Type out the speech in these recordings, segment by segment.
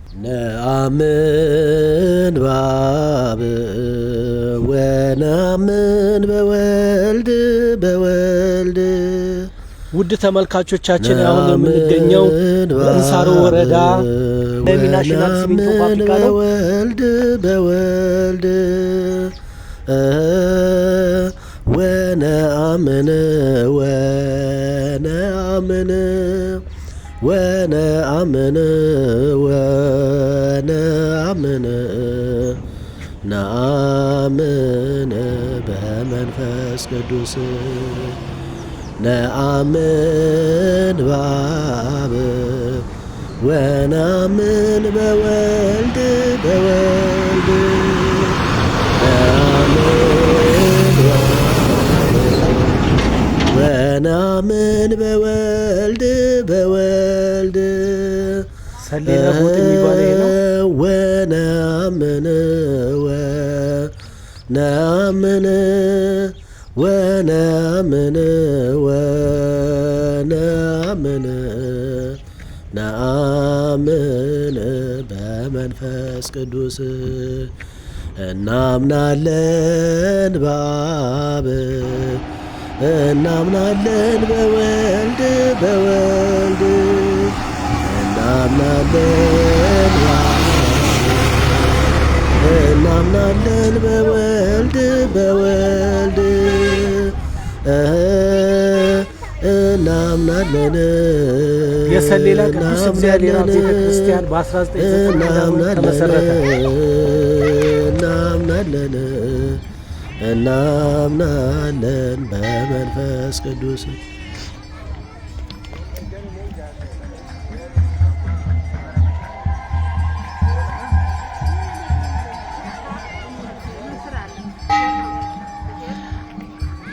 ነአምን በአብ ወነአምን በወልድ ውድ ተመልካቾቻችን አሁን የምንገኘው በእንሳሮ ወረዳ ለሚናሽናል ሲሚንቶ ፋብሪካ ነው። በወልድ ወነአምን ነአምን በመንፈስ ቅዱስ ነአምን በአብ ወነአምን በወልድ ወነአምን በወልድ ሰሌና ቦት የሚባለው ይሄ ነው። ወነአምን ነአምን በመንፈስ ቅዱስ እናምናለን በአብ እናምናለን በወልድ እናምናለን በወልድ እናምናለን የሰሌላ ቅዱስ እግዚአብሔር አብ ቤተክርስቲያን በ1990 ተመሰረተ። እናምናለን በመንፈስ ቅዱስ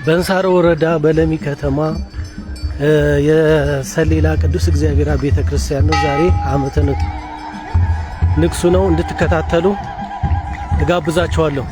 በእንሳሮ ወረዳ በለሚ ከተማ የሰሌላ ቅዱስ እግዚአብሔር አብ ቤተክርስቲያን ነው። ዛሬ ዓመተ ንግሱ ነው። እንድትከታተሉ እጋብዛችኋለሁ።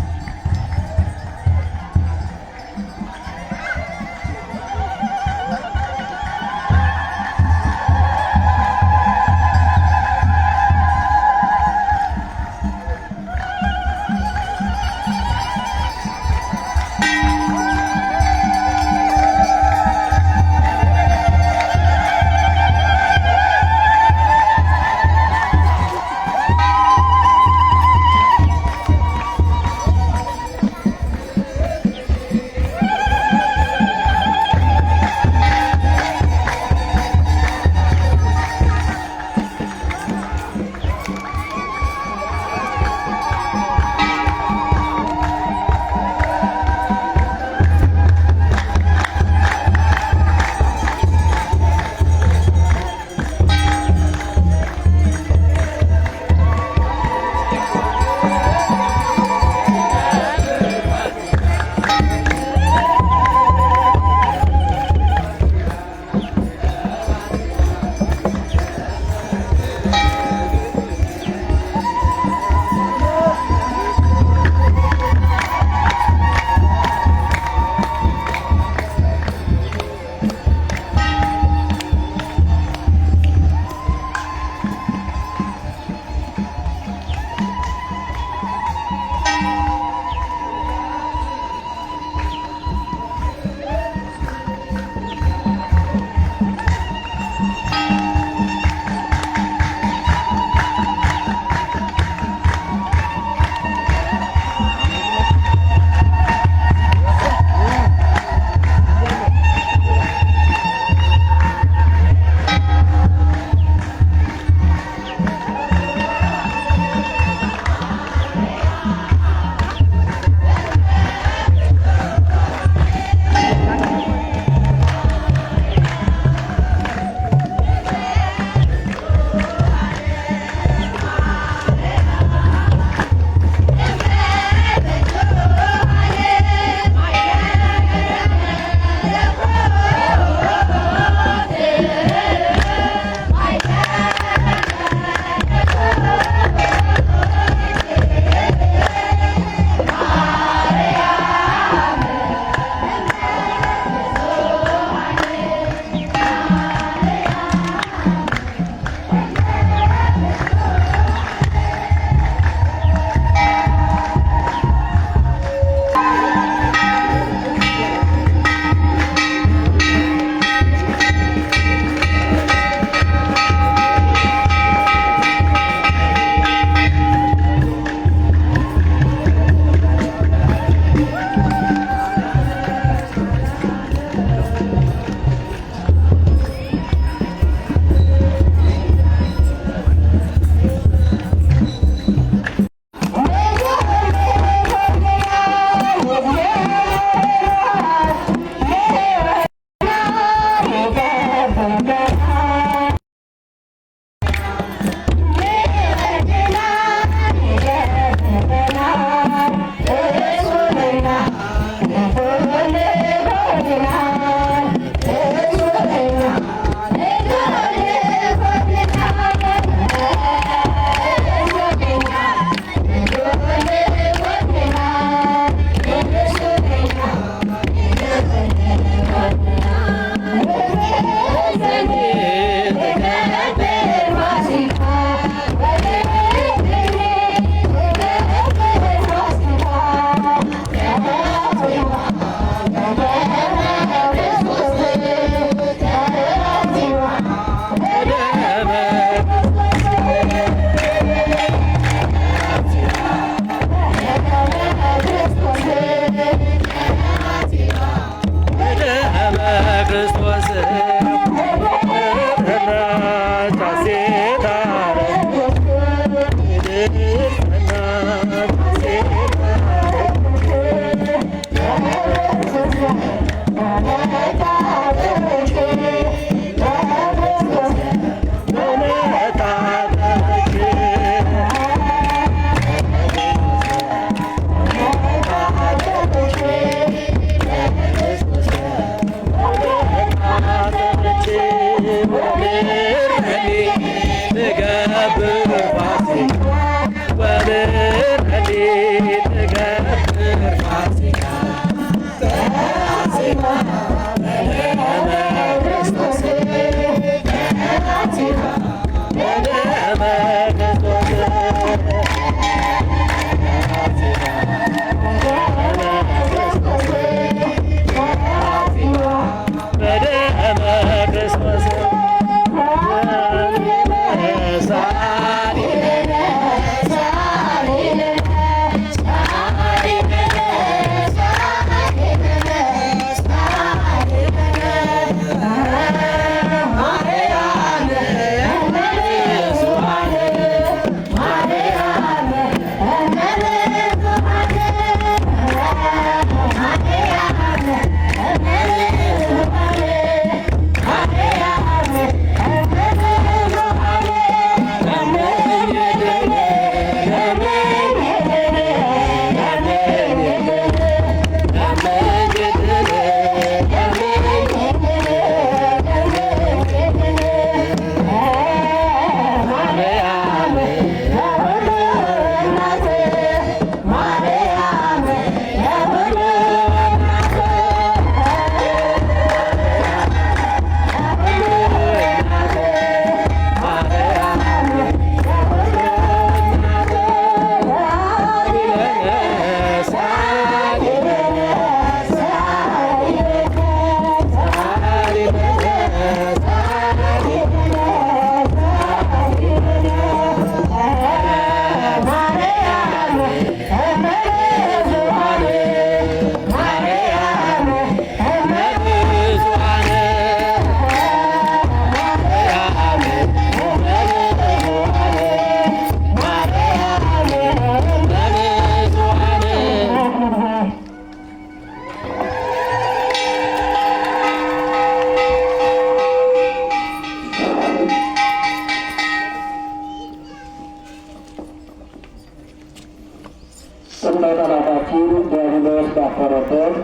እንደ ጠላታችን ዲያብሎስ ባፈረበት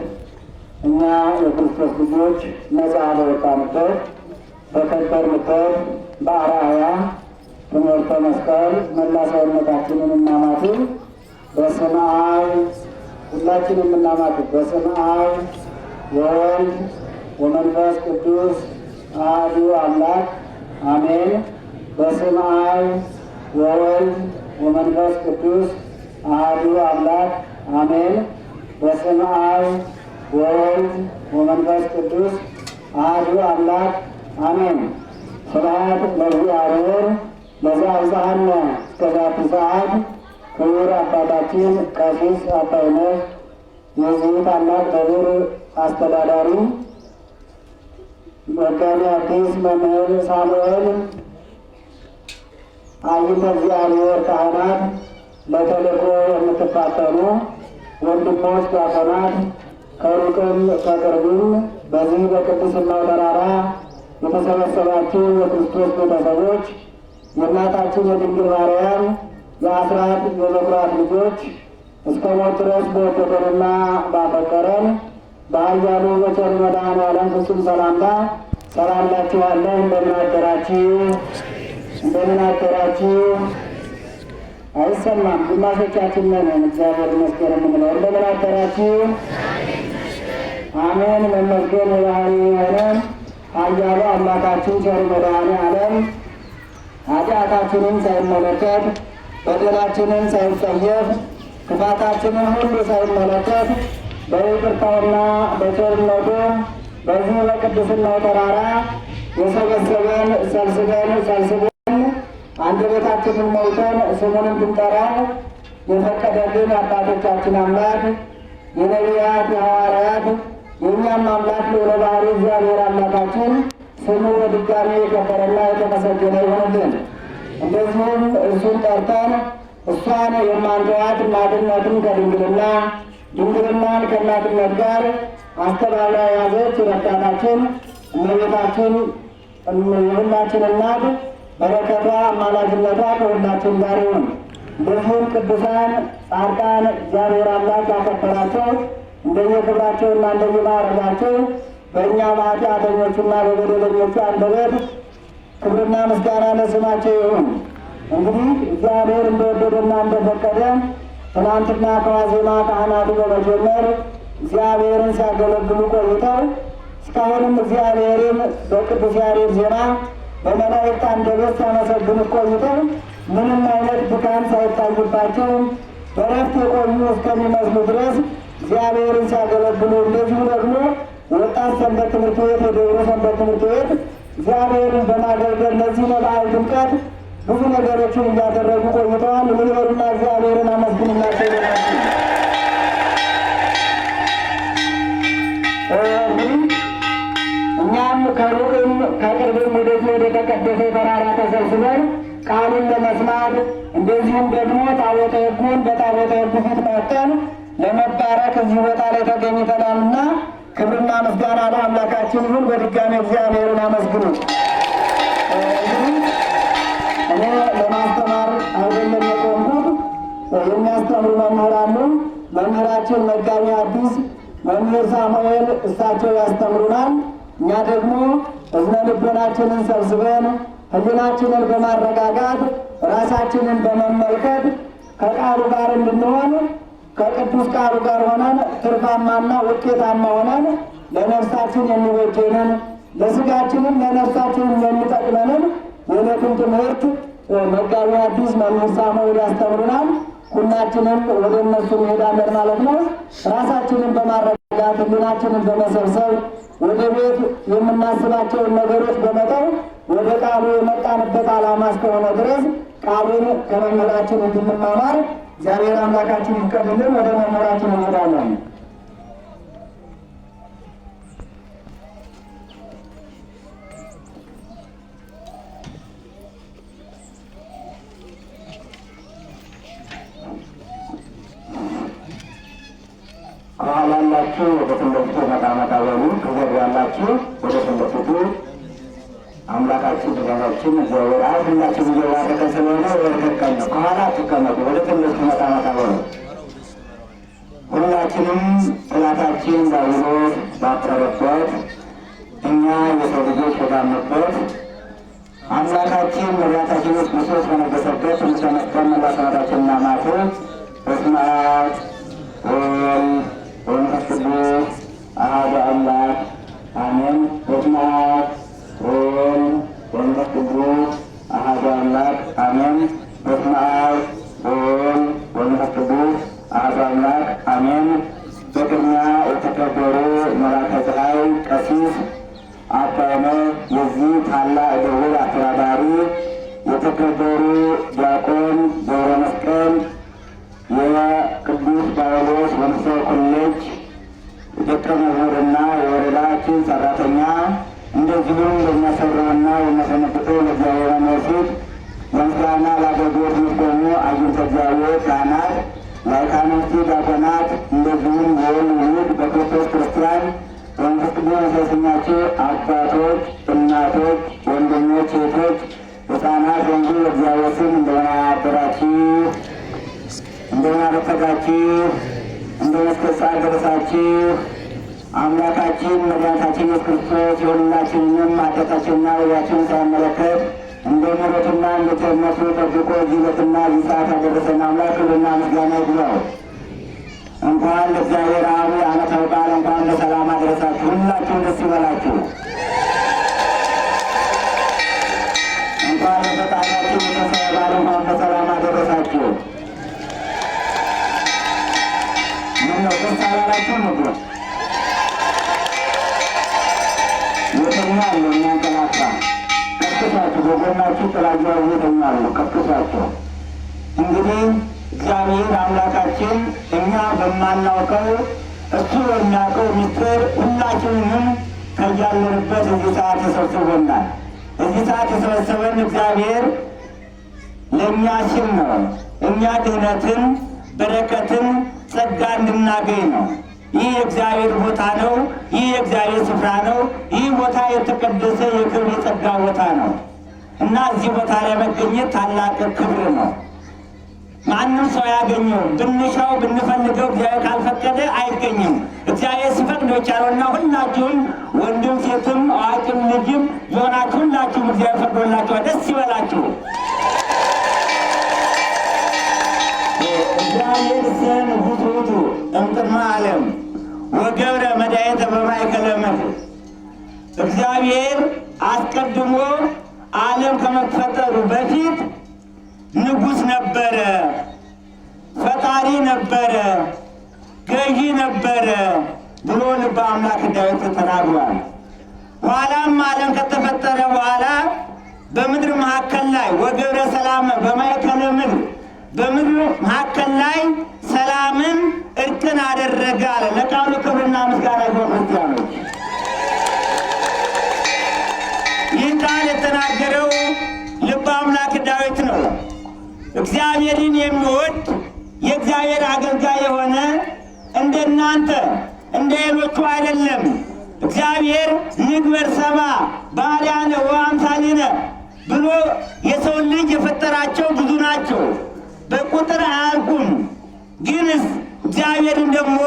እኛ የክርስቶስ ልጆች ነፃ በወጣንበት በከበርንበት በአርአያ ትምህርተ መስቀል መላ ሰውነታችንን እናማትብ። በስመ አብ ሁላችንም የምናማትብ በስመ አብ ወወልድ ወመንፈስ ቅዱስ አሐዱ አምላክ አሜን። በስመ አብ ወወልድ ወመንፈስ ቅዱስ አሐዱ አምላክ አሜን። በስመ አብ ወወልድ ወመንፈስ ቅዱስ አሐዱ አምላክ አሜን። ስብሐት ለእግዚአብሔር ለዘአብጽሐነ እስከዛቲ ሰዓት። ክቡር አባታችን ቀሲስ አባ ይነህ የዚህ ታላቅ ደብር አስተዳዳሪ፣ መጋቤ ሐዲስ መምህር ሳሙኤል፣ አይንተ እግዚአብሔር ካህናት፣ ለተልእኮ የምትፋጠኑ ወንድሞች ዲያቆናት፣ ከሩቅም ከቅርብም በዚህ በቅድስናው ተራራ የተሰበሰባችሁ የክርስቶስ ቤተሰቦች፣ የእናታችን የድንግል ማርያም የአስራት የበኩራት ልጆች እስከ ሞት ድረስ በወደደንና ባፈቀረን በኃያሉ በቸሩ መድኃኔዓለም ፍጹም ሰላምታ ሰላም እላችኋለሁ። እንደምን አደራችሁ? እንደምን አደራችሁ? አይሰማም። ግማሾቻችን ነን እግዚአብሔር ይመስገን የምንለው። እንደምን አደራችሁ? አሜን። መመስገን የባህሪ የሆነን ኃያሉ አምላካችን ቸሩ መድኃኔዓለም ኃጢአታችንን ሳይመለከት በደላችንን ሳይጸየፍ ክፋታችንን ሁሉ ሳይመለከት በይቅርታውና በቸርነቱ በዚህ በቅድስናው ተራራ የሰበሰበን ሰብስበን አንደበታችንን ሞልተን ስሙን እንድንጠራ የፈቀደልን አባቶቻችን አምላክ የነቢያት የሐዋርያት የእኛም አምላክ ልዑለ ባሕርይ እግዚአብሔር አምላካችን ስሙ በድጋሚ የከበረና የተመሰገነ ይሆንልን። እንደዚሁም እርሱን ጠርተን እሷን የማንተዋት እናትነትን ከድንግልና ድንግልናን ከእናትነት ጋር አስተባብራ የያዘች ረዳታችን እመቤታችን የሁላችን እናት በረከቷ አማላጅነቷ ከሁላችን ጋር ይሁን። እንደዚሁም ቅዱሳን ጻድቃን እግዚአብሔር አምላክ ያከበራቸው እንደየክብራቸውና እንደየማዕረጋቸው በእኛ በኃጢአተኞቹና በበደለኞቹ አንደበት ክብርና ምስጋና ለስማቸው ይሁን። እንግዲህ እግዚአብሔር እንደወደደና እንደፈቀደ ትናንትና ከዋዜማ ካህናቱ በመጀመር እግዚአብሔርን ሲያገለግሉ ቆይተው እስካሁንም እግዚአብሔርን በቅዱስ ያሬድ ዜማ በመላእክት አንደበት ሲያመሰግኑት ቆይተው ምንም አይነት ድካም ሳይታይባቸው በረፍት የቆዩ እስከሚመስሉ ድረስ እግዚአብሔርን ሲያገለግሉ፣ እንደዚሁ ደግሞ ወጣት ሰንበት ትምህርት ቤት የደብረ ሰንበት ትምህርት ቤት እግዚአብሔርን በማገልገል ለዚህ ለበዓል ድምቀት ብዙ ነገሮችን እያደረጉ ቆይተዋል። ልበሉና እግዚአብሔርን አመስግኑላቸው ይላችሁ። እንግዲህ እኛም ከሩቅም ከቅርብም ወደዚህ ወደ ተቀደሰ ተራራ ተሰብስበን ቃሉን ለመስማት እንደዚሁም ደግሞ ታቦተ ሕጉን በታቦተ ሕጉ ፊት መጥተን ለመባረክ እዚህ ቦታ ላይ ተገኝተናልና ክብርና ምስጋና ለአምላካችን ይሁን። በድጋሚ እግዚአብሔርን አመስግኑት። እኔ ለማስተማር አይደለም የቆምኩት፣ የሚያስተምሩ መምህራኑ መምህራችን መጋቤ ሐዲስ መምህር ሳሙኤል እሳቸው ያስተምሩናል። እኛ ደግሞ እዝነ ልቦናችንን ሰብስበን ሕሊናችንን በማረጋጋት ራሳችንን በመመልከት ከቃሉ ጋር እንድንሆን ከቅዱስ ቃሉ ጋር ሆነን ትርፋማና ውጤታማ ሆነን ለነፍሳችን የሚበጀንን ለስጋችንም ለነፍሳችንም የሚጠቅመንን የዕለቱን ትምህርት መጋቤ ሐዲስ መምህር ሳሙኤል ያስተምሩናል። ሁላችንም ወደ እነሱ እንሄዳለን ማለት ነው። ራሳችንን በማረጋጋት ሕሊናችንን በመሰብሰብ ወደ ቤት የምናስባቸውን ነገሮች በመተው ወደ ቃሉ የመጣንበት ዓላማ እስከሆነ ድረስ ቃሉን ከመምህራችን እንድንማማር እግዚአብሔር አምላካችን ይፍቀድልን። ወደ መምህራችን እንሄዳለን። ከኋላ ያላችሁ ወደ ፊት ለፊቱ መጣ መጣ በሉ። ከጀርባ ያላችሁ ወደ ፊት ለፊቱ አምላካችን ድጋፋችን እግዚአብሔር አብ ሁላችን እየባረከ ስለሆነ ወርከቀን ነው። ከኋላ አትቀመጡ፣ ወደ ፊት ለፊቱ መጣ መጣ በሉ። ጠላታችን ዲያብሎስ ባጠረበት እኛ የሰው ልጆች በዳንበት አምላካችን መድኃኒታችን ኢየሱስ ክርስቶስ በነገሰበት ትምህርተ መስቀል መላ ሰማዕታችንና ማቱ በስመ አብ ወወልድ ወመንፈስ ቅዱስ አሐዱ አምላክ አሜን። በስመ አብ ወወልድ ወመንፈስ ቅዱስ አሐዱ አምላክ አሜን። በስመ አብ ወወልድ ወመንፈስ ቅዱስ አሐዱ አምላክ አሜን። በቅድሚያ የተከበሩ መላከ ፀሐይ ቀሲስ አባነ የዚህ ታላቅ ደውል አስተዳዳሪ፣ የተከበሩ ዲያቆን ገብረ መስቀል የቅዱስ ጳውሎስ መንፈሳዊ ኮሌጅ ደቀ መዝሙርና የወረዳችን ሰራተኛ፣ እንደዚሁም የሚያሰራውና የሚያሰነብተው ለእግዚአብሔር መሲት ለምስጋና ለአገልግሎት የሚቆሙ አግኝተ እግዚአብሔር ካህናት፣ ላይካኖስቲ ዲያቆናት፣ እንደዚሁም የወል ውሉድ በክርስቶስ ክርስቲያን በመንፈስ ቅዱስ መሰረተኛችሁ አባቶች፣ እናቶች፣ ወንድሞች፣ ሴቶች፣ ሕፃናት በሙሉ በእግዚአብሔር ስም እንደምን አደራችሁ? እንደምን አረፈዳችሁ? እንደምን እስከ ሰዓት ደረሳችሁ? አምላካችን መድኃኒታችን ኢየሱስ ክርስቶስ የሁላችንንም ኃጢአታችንና በደላችንን ሳይመለከት እንደ ምሕረቱና እንደ ቸርነቱ ጠብቆ እዚህ ዕለትና እዚህ ሰዓት ያደረሰን አምላክ ክብርና ምስጋና ይግባው። እንኳን ለእግዚአብሔር አብ ዓመታዊ በዓል እንኳን በሰላም አደረሳችሁ። ሁላችሁም ደስ ይበላችሁ። እንኳን ለፈጣሪያችን የትንሣኤ በዓል እንኳን በሰላም አደረሳችሁ። ምነው ደስ አላላችሁም? ምግብ የተኛሉ የሚያንቀላፋ ቀስቅሷችሁ፣ በጎናችሁ ጥላጃ የተኛሉ ቀስቅሷቸው። እንግዲህ እግዚአብሔር አምላካችን እኛ በማናውቀው እሱ የሚያውቀው ምስጢር ሁላችንንም ከያለንበት እዚህ ሰዓት ተሰብስቦናል። እዚህ ሰዓት ተሰበሰበን እግዚአብሔር ለእኛ ሲል ነው። እኛ ድህነትን፣ በረከትን፣ ጸጋ እንድናገኝ ነው። ይህ የእግዚአብሔር ቦታ ነው። ይህ የእግዚአብሔር ስፍራ ነው። ይህ ቦታ የተቀደሰ የክብር የጸጋ ቦታ ነው እና እዚህ ቦታ ላይ መገኘት ታላቅ ክብር ነው። ማንም ሰው ያገኘው ብንሻው ብንፈልገው እግዚአብሔር ካልፈቀደ አይገኝም። እግዚአብሔር ሲፈቅድ ብቻ ነውና ሁላችሁም ወንድም ሴትም አዋቂም ልጅም የሆናችሁ ሁላችሁም እግዚአብሔር ፈቅዶላችኋል። ደስ ይበላችሁ። እግዚአብሔር ሰን ውእቱ እምቅድመ ዓለም ወገብረ መድኃኒተ በማእከለ ምድር። እግዚአብሔር አስቀድሞ ዓለም ከመፈጠሩ በፊት ንጉሥ ነበረ፣ ፈጣሪ ነበረ፣ ገዢ ነበረ ብሎ ልበ አምላክ ዳዊት ተናግሯል። ኋላም ዓለም ከተፈጠረ በኋላ በምድር መካከል ላይ ወገብረ ሰላም በማእከለ ምድር፣ በምድር መካከል ላይ ሰላምን እርቅን አደረገ አለ። ለቃሉ ክብርና ምስጋና ይሁን። ክርስቲያኖች ይህ ቃል የተናገረው ልበ አምላክ ዳዊት ነው። እግዚአብሔርን የሚወድ የእግዚአብሔር አገልጋይ የሆነ እንደናንተ እንደ ሌሎቹ አይደለም። እግዚአብሔር ንግበር ሰብአ በአርአያነ ወአምሳሊነ ብሎ የሰው ልጅ የፈጠራቸው ብዙ ናቸው፣ በቁጥር አያልቁም። ግንስ እግዚአብሔርን ደግሞ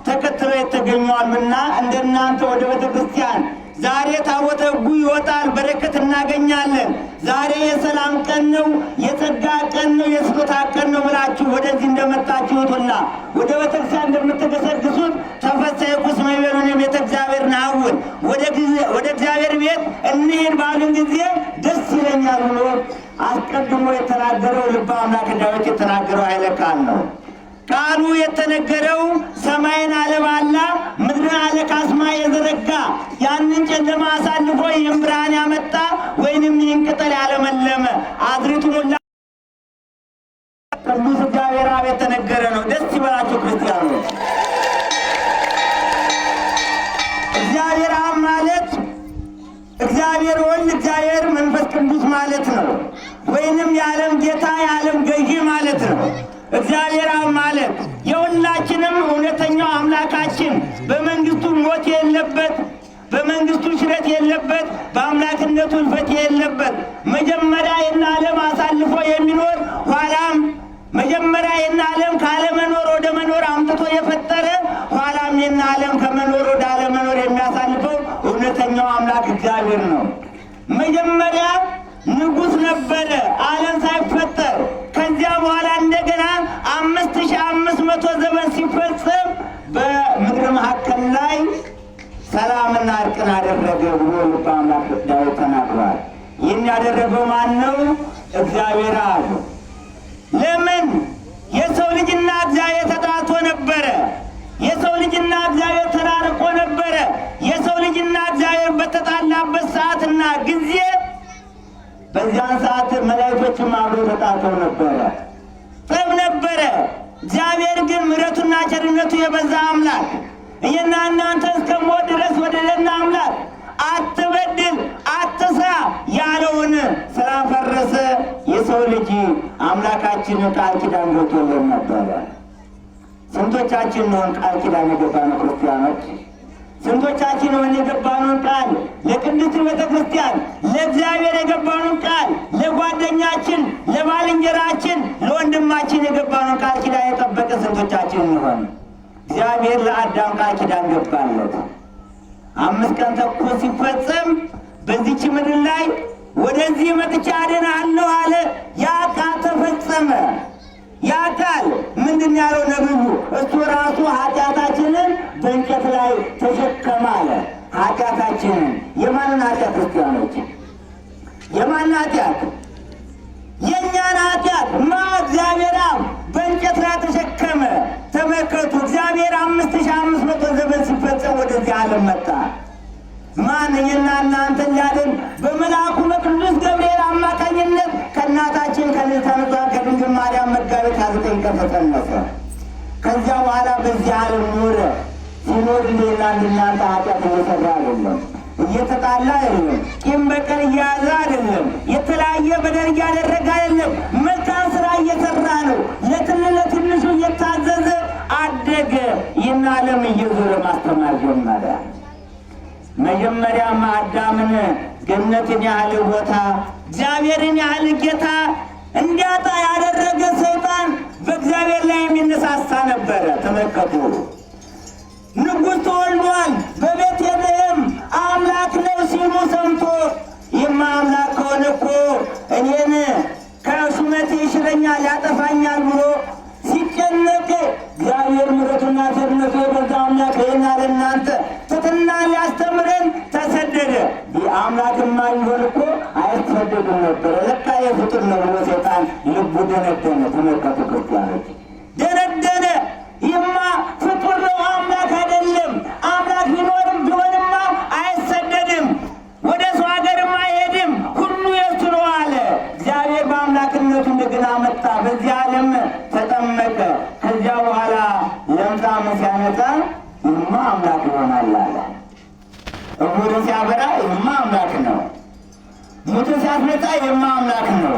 ተከትለው የተገኘዋልና እንደናንተ ወደ ቤተ ክርስቲያን ዛሬ ታቦተ ሕጉ ይወጣል፣ በረከት እናገኛለን። ዛሬ የሰላም ቀን ነው፣ የጸጋ ቀን ነው፣ የስጦታ ቀን ነው ብላችሁ ወደዚህ እንደመጣችሁት ሁላ ወደ ቤተክርስቲያን እንደምትገሰግሱት ተፈሥሒ እስመ ይቤሉኒ ቤተ እግዚአብሔር ናውን ወደ እግዚአብሔር ቤት እንሂድ ባሉን ጊዜ ደስ ይለኛል ብሎ አስቀድሞ የተናገረው ልበ አምላክ ዳዊት የተናገረው ኃይለ ቃል ነው። ቃሉ የተነገረው ሰማይን አለባላ ምድርን አለ ካስማ የዘረጋ ያንን ጨለማ አሳልፎ ይህን ብርሃን ያመጣ ወይንም ይህን ቅጠል ያለመለመ አዝሪቱን ሁላ ቅዱስ እግዚአብሔር አብ የተነገረ ነው። ደስ ይበላችሁ ክርስቲያኖች። እግዚአብሔር አብ ማለት እግዚአብሔር ወልድ እግዚአብሔር መንፈስ ቅዱስ ማለት ነው። ወይንም የዓለም ጌታ የዓለም ገዢ ማለት ነው። እግዚአብሔር አብ ማለት የሁላችንም እውነተኛው አምላካችን በመንግስቱ ሞት የለበት፣ በመንግስቱ ሽረት የለበት፣ በአምላክነቱ እልፈት የለበት መጀመሪያ ይህን ዓለም አሳልፎ የሚኖር ኋላም መጀመሪያ ይህን ዓለም ካለመኖር ወደ መኖር አምጥቶ የፈጠረ ኋላም ይህን ዓለም ነበረ ዓለም ሳይፈጠር። ከዚያ በኋላ እንደገና 5500 ዘመን ሲፈጸም በምድር መካከል ላይ ሰላምና እርቅን አደረገ ብሎ ልበ አምላክ ዳዊት ተናግሯል። ይህን ያደረገው ማን ነው? እግዚአብሔር አብ። ለምን? የሰው ልጅና እግዚአብሔር ተጣልቶ ነበረ። የሰው ልጅና እግዚአብሔር ተራርቆ ነበረ። የሰው ልጅና እግዚአብሔር በተጣላበት ሰዓትና ጊዜ በዚያን ሰዓት መላእክቶችም አብረው ተጣልተው ነበረ፣ ጠብ ነበረ። እግዚአብሔር ግን ምሕረቱና ቸርነቱ የበዛ አምላክ እኔና እናንተ እስከ ሞት ድረስ ወደደና አምላክ አትበድል፣ አትስራ ያለውን ስላፈረሰ የሰው ልጅ አምላካችን ቃል ኪዳን ገብቶልን ነበረ። ስንቶቻችን ነን ቃል ኪዳን የገባነው ክርስቲያኖች? ስንቶቻችን ነን የገባነውን ቃል ለቅድስት ቤተ ክርስቲያን ለእግዚአብሔር የገባነውን ቃል ለጓደኛችን፣ ለባልንጀራችን፣ ለወንድማችን የገባነውን ቃል ኪዳን የጠበቀ ስንቶቻችን ነን? እግዚአብሔር ለአዳም ቃል ኪዳን ገባለት። 5 ቀን ተኩል ሲፈጸም በዚች ምድር ላይ ወደዚህ መጥቻ አድንሃለሁ አለ። ያ ቃል ተፈጸመ። ያ ቃል ምንድን ያለው ነብዩ? እሱ ራሱ ኃጢአታችንን በእንጨት ላይ ተሸከመ አለ። ኃጢአታችንን የማንን ኃጢአት? ክርስቲያኖች የማንን ኃጢአት? የእኛን ኃጢአት እግዚአብሔር አብ በእንጨት ላይ ተሸከመ። ተመልከቱ፣ እግዚአብሔር 5500 ዘመን ሲፈጸም ወደዚህ ዓለም መጣ። ማን? እኔና እናንተን ሊያድን በመልአኩ በቅዱስ ገብርኤል አማካኝነት ከእናታችን ከንጽሕተ ንጹሐን ከድንግል ማርያም መጋቢት 29 ቀን ተጸነሰ። ከዚያ በኋላ በዚህ ዓለም ኖረ። ሲኖር እኔና እናንተ ኃጢአት እየሰራ አይደለም፣ እየተጣላ አይደለም፣ ቂም በቀል እየያዘ አይደለም፣ የተለያየ በደል እያደረገ አይደለም። መልካም ስራ እየሰራ ነው። ለትንሹ እየታዘዘ አደገ። ይህን ዓለም እየዞረ ማስተማር ጀመረ። መጀመሪያማ አዳምን ገነትን ያህል ቦታ እግዚአብሔርን ያህል ጌታ እንዲያጣ ያደረገ ሰይጣን በእግዚአብሔር ላይ የሚነሳሳ ነበረ። ተመልከቱ፣ ንጉሥ ተወልዷል በቤተልሔም አምላክ ነው ሲሉ ሰምቶ ይህማ አምላክ ከሆነ እኮ እኔን ከሹመቴ ይሽረኛል፣ ያጠፋኛል ብሎ ሲጨነቅ እግዚአብሔር ምሕረቱና ቸርነቱ የበዛ አምላክ ይህን አለ እናንተ ትሕትና ሊያስተምረን ተሰደደ። ይህ አምላክማ ቢሆን እኮ አይሰደድም ነበረ። ለካ የፍጡር ነው ብሎ ሰይጣን ልቡ ደነደነ። ተመልከቱ ክርስቲያኖች፣ ደነደነ። ይህማ ፍጡር ነው አምላክ አይደለም። አምላክ ቢሆንማ አይሰደድም፣ ወደ ሰው ሀገርም አይሄድም፣ ሁሉ የእሱ ነው አለ። እግዚአብሔር በአምላክነቱ እንደገና መጣ፣ በዚህ ዓለም ተጠመቀ። ከዚያ በኋላ ለምጻም ሲያነጻ ይህማ አምላክ ይሆናል አለ። እውር ሲያበራ ይህማ አምላክ ነው። ሙት ሲያስነጻ ይህማ አምላክ ነው።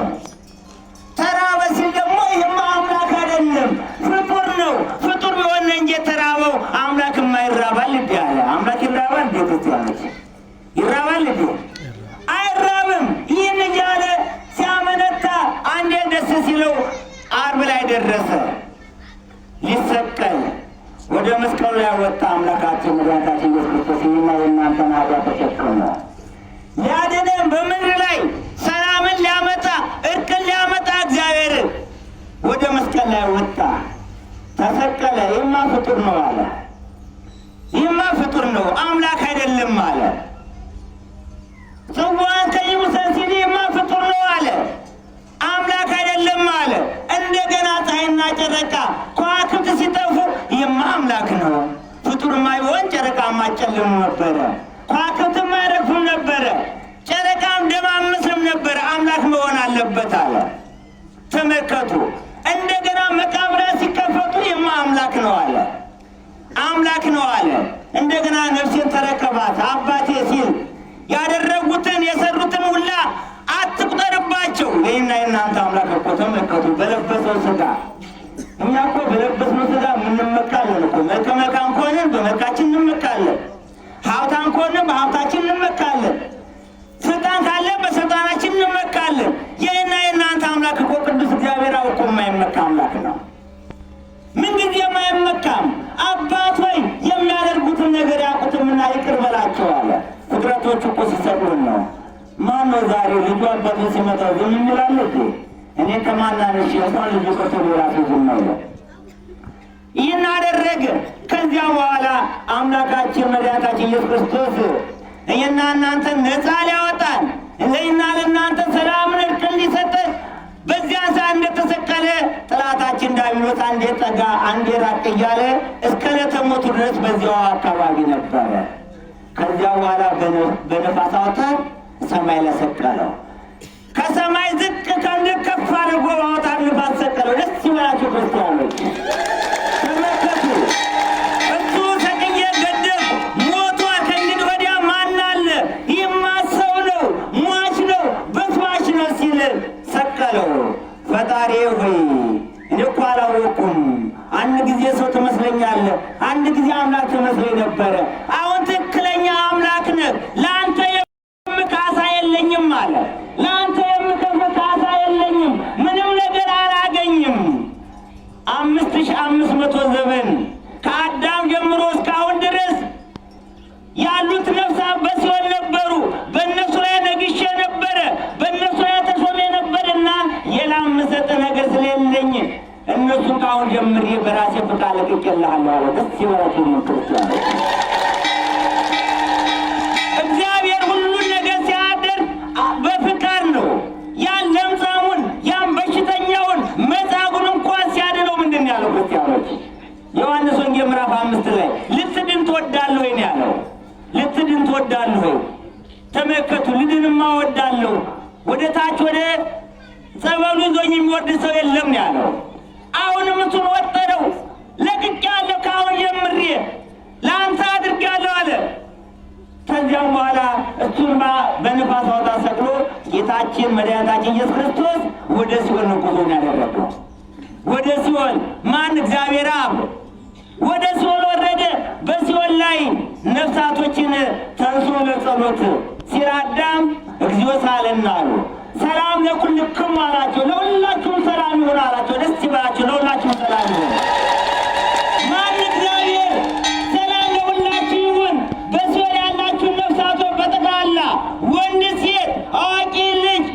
ተራበ ሲል ደግሞ ይህማ አምላክ አይደለም፣ ፍጡር ነው። ፍጡር ቢሆን እንጂ የተራበው አምላክ የማይራባል ልብ ያለ አምላክ ይራባል? እንዴ ክርስቲያኖች ይራባል ልብ? አይራብም። ይህን እያለ ሲያመነታ አንዴ ደስ ሲለው ዓርብ ላይ ደረሰ። ሊሰቀል ወደ መስቀሉ ላይ ወጣ። አምላካችን መድኃኒታችን ኢየሱስ ክርስቶስ ይህና የእናንተን ኃጢአት ተሸክሞ ሊያድነን በምድር ላይ ሰላምን ሊያመጣ እርቅን ሊያመጣ እግዚአብሔር ወደ መስቀል ላይ ወጣ፣ ተሰቀለ። ይህማ ፍጡር ነው አለ። ይህማ ፍጡር ነው አምላክ አይደለም አለ። ጽዋን ከእኔ ውሰድ ሲል ይህማ ፍጡር ነው አለ፣ አምላክ አይደለም አለ። እንደገና ፀሐይና ጨረቃ ከዋክብት ሲጠፉ ይህማ አምላክ ነው። ፍጡርማ ቢሆን ጨረቃማ አጨልም ነበረ፣ ከዋክብትም አይረግፉም ነበረ፣ ጨረቃም ደም አትመስልም ነበረ። አምላክ መሆን አለበት አለ። ተመልከቱ፣ እንደገና መቃብራት ሲከፈቱ ይህማ አምላክ ነው አለ፣ አምላክ ነው አለ። እንደገና ነፍሴን ተረከባት አባቴ ሲል ያደረጉትን የሰሩትን ሁላ አትቁጠርባቸው። ይህና የእናንተ አምላክ እኮ ተመልከቱ፣ በለበሰው ስጋ እኛ እኮ በለበስነው ስጋ እንመካለን እኮ። መልከ መልካም ከሆንን በመልካችን እንመካለን፣ ሀብታም ከሆንን በሀብታችን እንመካለን፣ ስልጣን ካለ በስልጣናችን እንመካለን። ይህና የእናንተ አምላክ እኮ ቅዱስ እግዚአብሔር እኮ የማይመካ አምላክ ነው። ምንጊዜም አይመካም። አባት ሆይ የሚያደርጉትን ነገር ያውቁትምና ይቅር በላቸው አለ። ፍጥረቶቹ እኮ ሲሰሩን ነው። ማን ነው ዛሬ ልጁ አባቱ ሲመጣ ዝም ይላል? እኔ ከማናነሽ እንኳን ልጁ ቀርቶ ራሱ ዝም ነው። ይህን አደረገ። ከዚያ በኋላ አምላካችን መድኃኒታችን ኢየሱስ ክርስቶስ እኛና እናንተን ነፃ ሊያወጣን ለእኛና ለእናንተ ሰላምን እርቅን ሊሰጠን በዚያን ሰዓት እንደተሰቀለ ጠላታችን ዲያብሎስ አንዴ ጠጋ አንዴ ራቅ እያለ እስከ ዕለተ ሞቱ ድረስ በዚያው አካባቢ ነበረ። ከዚያ በኋላ በነፋስ አውታር ሰማይ ላይ ሰቀለው። ከሰማይ ዝቅ ከምድር ከፍ አድርጎ በአውታር ነፋስ ሰቀለው። ደስ ይበላችሁ ክርስቲያኖች፣ ተመልከቱ። እሱ ሰቅዬ ገደል ሞቷል። ከእንግዲህ ወዲያ ማን አለ? ይህማ ሰው ነው፣ ሟች ነው፣ በስባሽ ነው ሲል ሰቀለው። ፈጣሪ ሆይ እኔ እኮ አላወኩም። አንድ ጊዜ ሰው ትመስለኛለህ፣ አንድ ጊዜ አምላክ ትመስለኝ ነበረ። አሁን ትክክለኛ አምላክ ነህ። ለአንተ የምካሳ የለኝም አለ። ለአንተ የምከፍል ካሳ የለኝም፣ ምንም ነገር አላገኝም። 5500 ዘመን ከአዳም ጀምሮ እስካሁን ድረስ ያሉት ነፍሳት በሲኦል ነበሩ። በእነሱ ላይ ነግሼ ነበረ፣ በእነሱ ላይ ተሾሜ ነበርና ሌላ የምሰጥ ነገር ስለሌለኝ እነሱን ከአሁን ጀምሬ በራሴ ፍቃድ ለቅቄልሃለሁ አለ። ደስ ይበላችሁ ክርስቲያኖች። እግዚአብሔር ሁሉን ነገር ሲያደርግ በፍቃድ ነው። ያን ለምጻሙን ያን በሽተኛውን መጻጉን እንኳን ሲያድነው ምንድን ነው ያለው ክርስቲያኖች? ዮሐንስ ወንጌል ምዕራፍ 5 ላይ ልትድን ትወዳለህ ወይ ነው ያለው። ልትድን ትወዳለህ ወይ? ተመልከቱ። ልድንማ እወዳለሁ፣ ወደ ታች ወደ ጸበሉ ይዞኝ የሚወርድ ሰው የለም ነው ያለው። አሁንም እሱን ወጠረው። ለቅቄአለሁ፣ ከአሁን ጀምሬ ለአንተ አድርጌአለሁ አለ። ከዚያም በኋላ እሱን በነፋስ አውታር ሰቅሎ ጌታችን መድኃኒታችን ኢየሱስ ክርስቶስ ወደ ሲኦል ነው ጉዞን ያደረገው። ወደ ሲኦል ማን? እግዚአብሔር አብ ወደ ሲኦል ወረደ። በሲኦል ላይ ነፍሳቶችን ተንሱ ለጸሎት ሲራዳም እግዚኦ ሳለና አሉ። ሰላም ለኩልክሙ አላቸው። ለሁላችሁም ሰላም ይሁን አላቸው። ደስ ይበላችሁ፣ ለሁላችሁም ሰላም ይሁን። ማን? እግዚአብሔር። ሰላም ለሁላችሁ ይሁን። በሲኦል ያላችሁ ነፍሳቶች በጠቅላላ ወንድ፣ ሴት፣ አዋቂ፣ ልጅ፣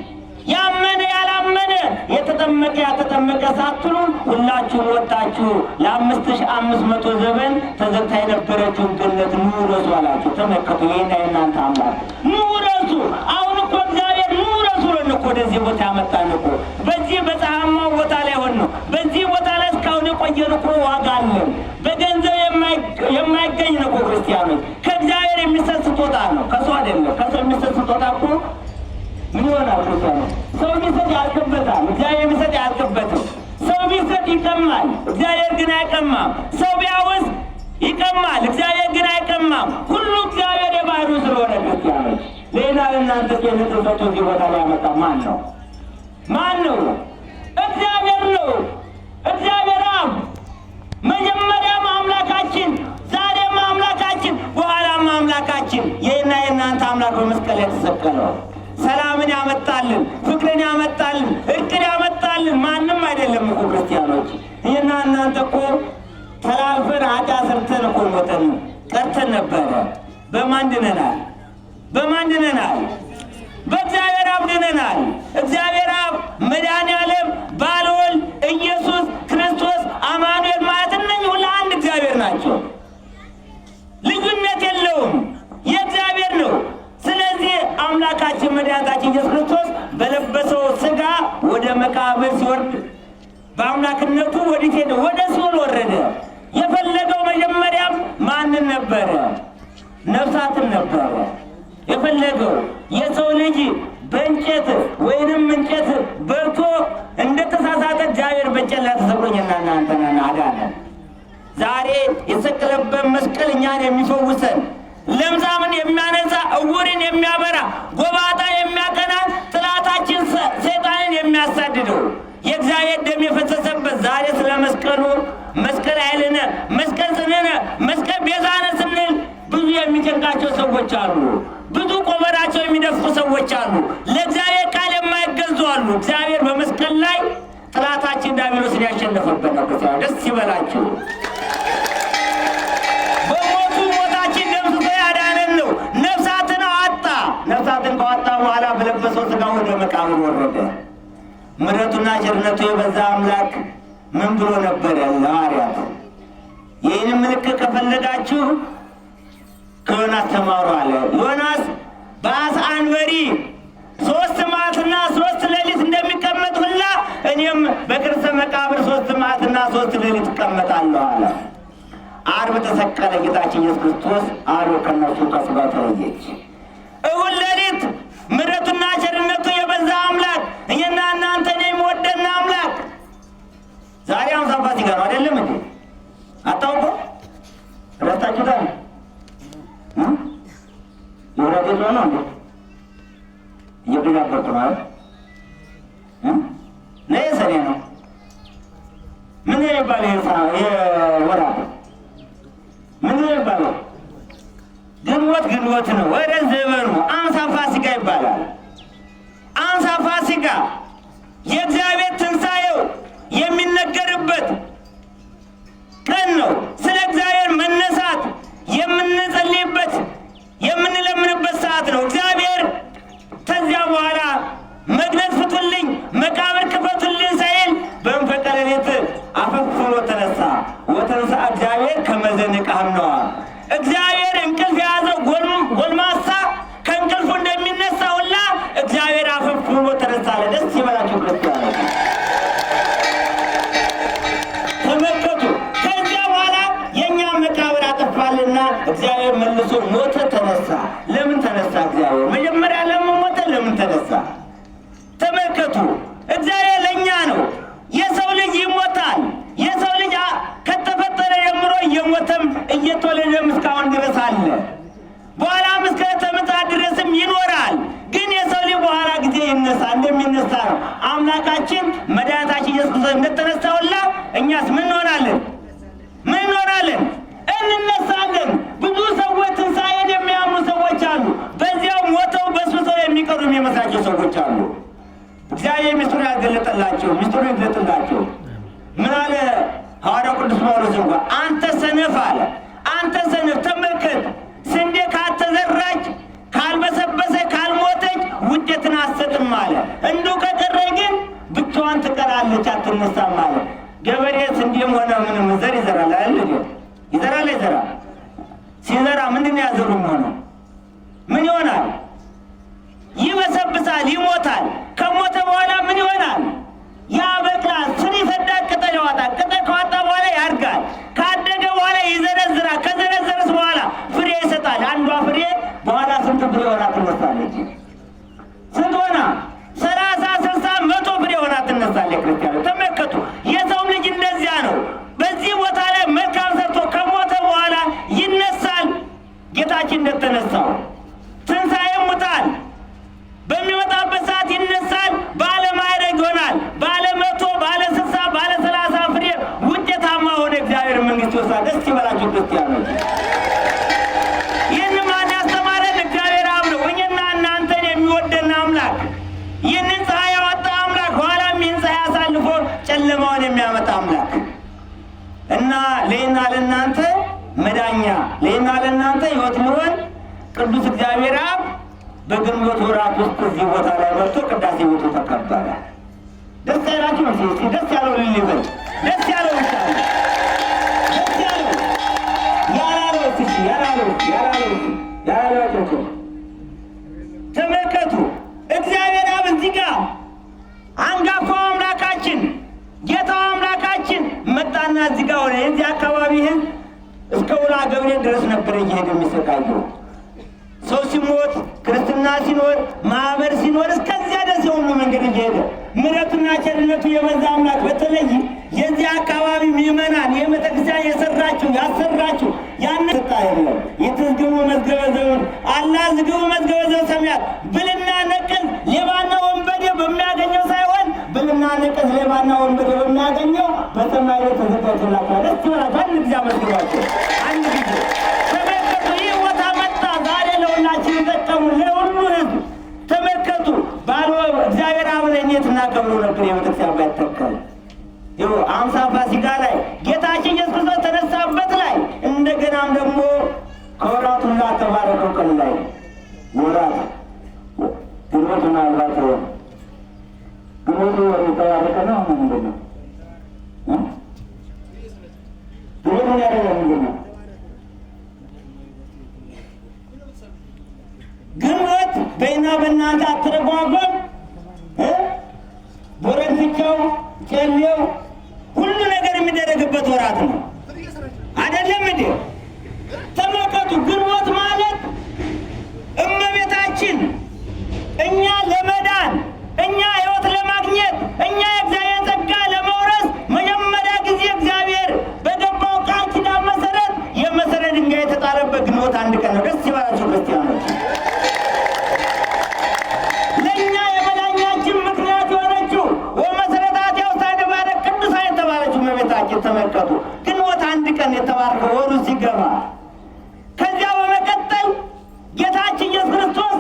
ያመነ ያላመነ፣ የተጠመቀ ያልተጠመቀ ሳትሉ ሁላችሁም ወጣችሁ ለ5500 ዘመን ተዘግታ የነበረችውን ገነት ኑ ውረሱ አላቸው። ተመልከቱ፣ ይህና የእናንተ አምላክ ኑ ውረሱ። አሁን እኮ እግዚአብሔር ኑ ውረሱ ብሎን እኮ ወደዚህ ቦታ ያመጣን እኮ። በዚህ በፀሐማው ቦታ ላይ ሆን ነው። በዚህ ቦታ ላይ እስካሁን የቆየን እኮ ዋጋ አለን። በገንዘብ የማይገኝ ነው እኮ ክርስቲያኖች። ከእግዚአብሔር የሚሰጥ ስጦታ ነው፣ ከሰው አይደለም። ከሰው የሚሰጥ ስጦታ እኮ ምን ይሆናል ክርስቲያኖች? ሰው ቢሰጥ ያልቅበታል፣ እግዚአብሔር የሚሰጥ ያልቅበትም። ሰው ቢሰጥ ይቀማል፣ እግዚአብሔር ግን አይቀማም። ሰው ቢያውስ ይቀማል፣ እግዚአብሔር ግን አይቀማም። ሁሉ እግዚአብሔር የባህሪው ስለሆነ ክርስቲያኖች፣ ሌላ ለእናንተ የምጥር ሰጥቶ እዚህ ቦታ ላይ ያመጣ ማን ነው? ማን ነው? እግዚአብሔር ነው። እግዚአብሔር አብ መጀመሪያም አምላካችን፣ ዛሬም አምላካችን፣ በኋላም አምላካችን፣ የእና የእናንተ አምላክ በመስቀል የተሰቀለው ሰላምን ያመጣልን፣ ፍቅርን ያመጣልን፣ እርቅን ያመጣልን ማንም አይደለም እኮ ክርስቲያኖች። ይህና እናንተ እኮ ተላልፈን ኃጢአት ሰርተን እኮ ሞተን ቀርተን ነበረ። በማን ድነናል? በማን ድነናል? በእግዚአብሔር አብ ድነናል። እግዚአብሔር አብ መድኃኔዓለም ባለወልድ ኢየሱስ ክርስቶስ አማኑኤል ማለት እነኝህ ሁሉ አንድ እግዚአብሔር ናቸው። ልዩነት የለውም፣ የእግዚአብሔር ነው። ስለዚህ አምላካችን መድኃኒታችን ኢየሱስ ክርስቶስ በለበሰው ሥጋ ወደ መቃብር ሲወርድ በአምላክነቱ ወዴት ሄደ? ወደ ሲኦል ወረደ። የፈለገው መጀመሪያም ማንን ነበረ? ነፍሳትን ነበረ የፈለገው። የሰው ልጅ በእንጨት ወይንም እንጨት በልቶ እንደተሳሳተ እግዚአብሔር በእንጨት ላይ ተሰቅሎኝና እናንተን አዳነን። ዛሬ የተሰቀለበት መስቀል እኛን የሚፈውሰን፣ ለምጻምን የሚያነጻ፣ እውርን የሚያበራ፣ ጎባጣ የሚያቀና፣ ጥላታችን ሰይጣንን የሚያሳድደው የእግዚአብሔር ደም የፈሰሰበት ዛሬ ስለ መስቀሉ መስቀል ኃይልነ፣ መስቀል ጽንዕነ፣ መስቀል ቤዛነ ስንል ብዙ የሚጨንቃቸው ሰዎች አሉ። ብዙ ቆመራቸው የሚደፉ ሰዎች አሉ። ለእግዚአብሔር ቃል የማይገዙ አሉ። እግዚአብሔር በመስቀል ላይ ጥላታችን ዲያብሎስን ያሸነፈበት ነው። ደስ ይበላችሁ። በሞቱ ሞታችን ደምስሶ ያዳነን ነው። ነፍሳትን አወጣ። ነፍሳትን ካወጣ በኋላ በለበሰ ወረደ። ምሕረቱና ቸርነቱ የበዛ አምላክ ምን ብሎ ነበረ ለሐዋርያት? ይህንም ምልክት ከፈለጋችሁ ከዮናስ ተማሩ አለ። ዮናስ በአሳ አንበሪ 3 መዓልትና 3 ሌሊት እንደሚቀመጥ ሁላ እኔም በከርሰ መቃብር 3 መዓልትና 3 ሌሊት እቀመጣለሁ አለ። ዓርብ ተሰቀለ ጌታችን ኢየሱስ ክርስቶስ። ዓርብ ከነሱ ከስጋ ተለየች። እሁድ ሌሊት ምሕረቱና ቸርነቱ የበዛ አምላክ እኛና እናንተን የሚወደን አምላክ ዛሬ 50 ፋሲካ ነው አይደለም እንዴ? አታውቁ? ረስታችሁታል? ይወራደት ነው እንዴ? እየተጋበርኩ ማለት ነይ ሰኔ ነው። ምን ይባል የወራት ምን ይባላል? ግንቦት ነው። ወደ ዘመኑ 50 ፋሲካ ይባላል። 50 ፋሲካ የእግዚአብሔር ትንሣኤው የሚነገርበት ቀን ነው። ስለ እግዚአብሔር መነሳት የምንጸልይበት የምንለምንበት ሰዓት ነው። እግዚአብሔር ከዚያ በኋላ መግነዝ ፍቱልኝ፣ መቃብር ክፈቱልኝ ሳይል በመንፈቀ ሌሊት አፈፍ ብሎ ተነሳ። ወተንሥአ እግዚአብሔር ከመ ዘንቃዕ እምነዋ። እግዚአብሔር እንቅልፍ የያዘው ጎልማሳ ከእንቅልፉ እንደሚነሳ ሁላ እግዚአብሔር አፈፍ ብሎ ተነሳ። ደስ ይበላችሁ ክርስቲያኖች፣ ተመልከቱ። ከዚያ በኋላ የእኛ መቃብር አጠፋልና እግዚአብሔር መልሶ ሞተ፣ ተነሳ። ለምን ተነሳ? እግዚአብሔር መጀመሪያ ለምን ሞተ? ለምን ተነሳ? ተመልከቱ። እግዚአብሔር ለእኛ ነው። የሰው ልጅ ይሞታል። የሰው ልጅ ከተፈጠረ ጀምሮ እየሞተም እየተወለደም እስካሁን ድረስ አለ። በኋላም እስከ ምጽአት ድረስም ይኖራል። ግን የሰው ልጅ በኋላ ጊዜ ይነሳ እንደሚነሳ ነው። አምላካችን መድኃኒታችን ኢየሱስ ክርስቶስ እንደተነሳ ሁላ እኛስ ምን እንሆናለን? ምን እንሆናለን? እንነሳለን። ብዙ ሰዎች ትንሣኤን የሚያምኑ ሰዎች አሉ። በዚያው ሞተው በስብሰው የሚቀሩ የሚመስላቸው ሰዎች አሉ። እግዚአብሔር ምስጢሩን ያልገለጠላቸው ምስጢሩን ይግለጥላቸው። ምን አለ ሐዋርያው ቅዱስ ጳውሎስ እንኳ አንተ ሰነፍ አለ። አንተ ሰነፍ ተመልከት፣ ስንዴ ካልተዘራች ካልበሰበሰ ካልሞተች ውጤትን አትሰጥም አለ። እንዲሁ ከቀረች ግን ብቻዋን ትቀራለች፣ አትነሳም አለ። ገበሬ ስንዴም ሆነ ምንም ዘር ይዘራል አይደል? ይዘራል አይዘራም? ሲዘራ ምንድን ያዘሩ የሚሆነው ምን ይሆናል? ይበሰብሳል፣ ይሞታል። ከሞተ በኋላ ምን ይሆናል? ያበቅላል፣ ስር ይሰዳል፣ ቅጠል ያወጣል። ቅጠል ከወጣ በኋላ ያድጋል። ካደገ በኋላ ይዘረዝራል። ከዘረዘረስ በኋላ ፍሬ ይሰጣል። አንዷ ፍሬ በኋላ ስንት ፍሬ ሆና ትነሳለች? ስንት ሆና? 30፣ 60፣ 100 ፍሬ ሆና ትነሳለች። ክርስቲያኖች ተመልከቱ። የሰውም ልጅ እንደዚያ ነው። በዚህ ቦታ ላይ መልካም ሰርቶ ከሞተ በኋላ ይነሳል። ጌታችን እንደተነሳው ትንሣኤ ሙታን በሚወጣበት ሰዓት ይነሳል። ባለ ማዕረግ ይሆናል። ባለ 100፣ ባለ 60፣ ባለ 30 ፍሬ ውጤታማ ሆነ እግዚአብሔር መንግሥት ይወርሳል። ደስ ይበላችሁ ክርስቲያኖች። ይህን ማን ያስተማረን? እግዚአብሔር አብ ነው። እኛና እናንተን የሚወደን አምላክ፣ ይህንን ፀሐይ ያወጣ አምላክ፣ ኋላም ይህን ፀሐይ አሳልፎ ጨለማውን የሚያመጣ አምላክ እና ለእኔና ለእናንተ መዳኛ፣ ለእኔና ለእናንተ ሕይወት ኑሮን ቅዱስ እግዚአብሔር አብ በግንቦት ወራት ውስጥ እዚህ ቦታ ላይ መጥቶ ቅዳሴ ቤቱ ተከበረ። ደስ ያላችሁ ነው። እስኪ ደስ ያለው ልል ይበል። ደስ ያለው ይቻላል። ደስ ያለው ያላለው እስኪ ያላለው ተመልከቱ። እግዚአብሔር አብ እዚህ ጋር አንጋፋው አምላካችን ጌታው አምላካችን መጣና እዚህ ጋር ሆነ። የዚህ አካባቢ ህዝብ እስከ ውላ ገብርኤል ድረስ ነበር እየሄደ የሚሰቃየው። ሰው ሲሞት፣ ክርስትና ሲኖር፣ ማህበር ሲኖር እስከዚያ ድረስ የሁሉ መንገድ እየሄደ ምሕረቱና ቸርነቱ የበዛ አምላክ በተለይ የዚህ አካባቢ ምዕመናን የቤተክርስቲያን የሰራችሁ ያሰራችሁ ያን የለም። የትዝግቡ መዝገበ ዘውድ አላህ ዝግቡ መዝገበ ዘበሰማያት ብልና ነቅዝ ሌባና ወንበዴ በሚያገኘው ሳይሆን ብልና ነቅዝ ሌባና ወንበዴ በሚያገኘው በሰማይ ላይ ተዘጋጅቶላችኋል። ደስ ይበላችሁ። አንድ ጊዜ አመስግኗቸው። አንድ ጊዜ ተመልከቱ። ይህ ቦታ መጣ ዛሬ ለሁላችን የጠቀሙ ለሁሉ ህዝብ ተመልከቱ። ባለ እግዚአብሔር አብን እኔት እናከብሩ ነበር የቤተክርስቲያን ባይተከል ይኸው 50 ፋሲካ ላይ ጌታችን ኢየሱስ ክርስቶስ ተነሳበት ላይ እንደገናም ደግሞ ከወራቱ ጋር ተባረከው ቀን ላይ ወራት ግንቦት ምናልባት ብዙ የተባረከ ነው። ምንድን ነው ምን ያደረገ ምንድን ነው? ግንቦት በእኛ በእናንተ አትረጓጓም። ቦረንትቻው ጨሌው ሁሉ ነገር የሚደረግበት ወራት ነው አይደለም እንዴ? ተመልከቱ። ግንቦት ማለት እመቤታችን እኛ ለመዳን እኛ ሕይወት ለማግኘት እኛ የእግዚአብሔር ጸጋ ለመውረስ መጀመሪያ ጊዜ እግዚአብሔር በገባው ቃል ኪዳን መሰረት የመሰረት ድንጋይ የተጣለበት ግንቦት አንድ ቀን ነው። ደስ ይበላችሁ ክርስቲያኖች። ለእኛ የመዳኛችን ምክንያት የሆነችው ወመሰረታት ያውሳደባረ ቅዱሳን የተባለችው እመቤታችን ተመልከቱ። ግንቦት አንድ ቀን የተባረከ ወሩ ሲገባ ከዚያ በመቀጠል ጌታችን ኢየሱስ ክርስቶስ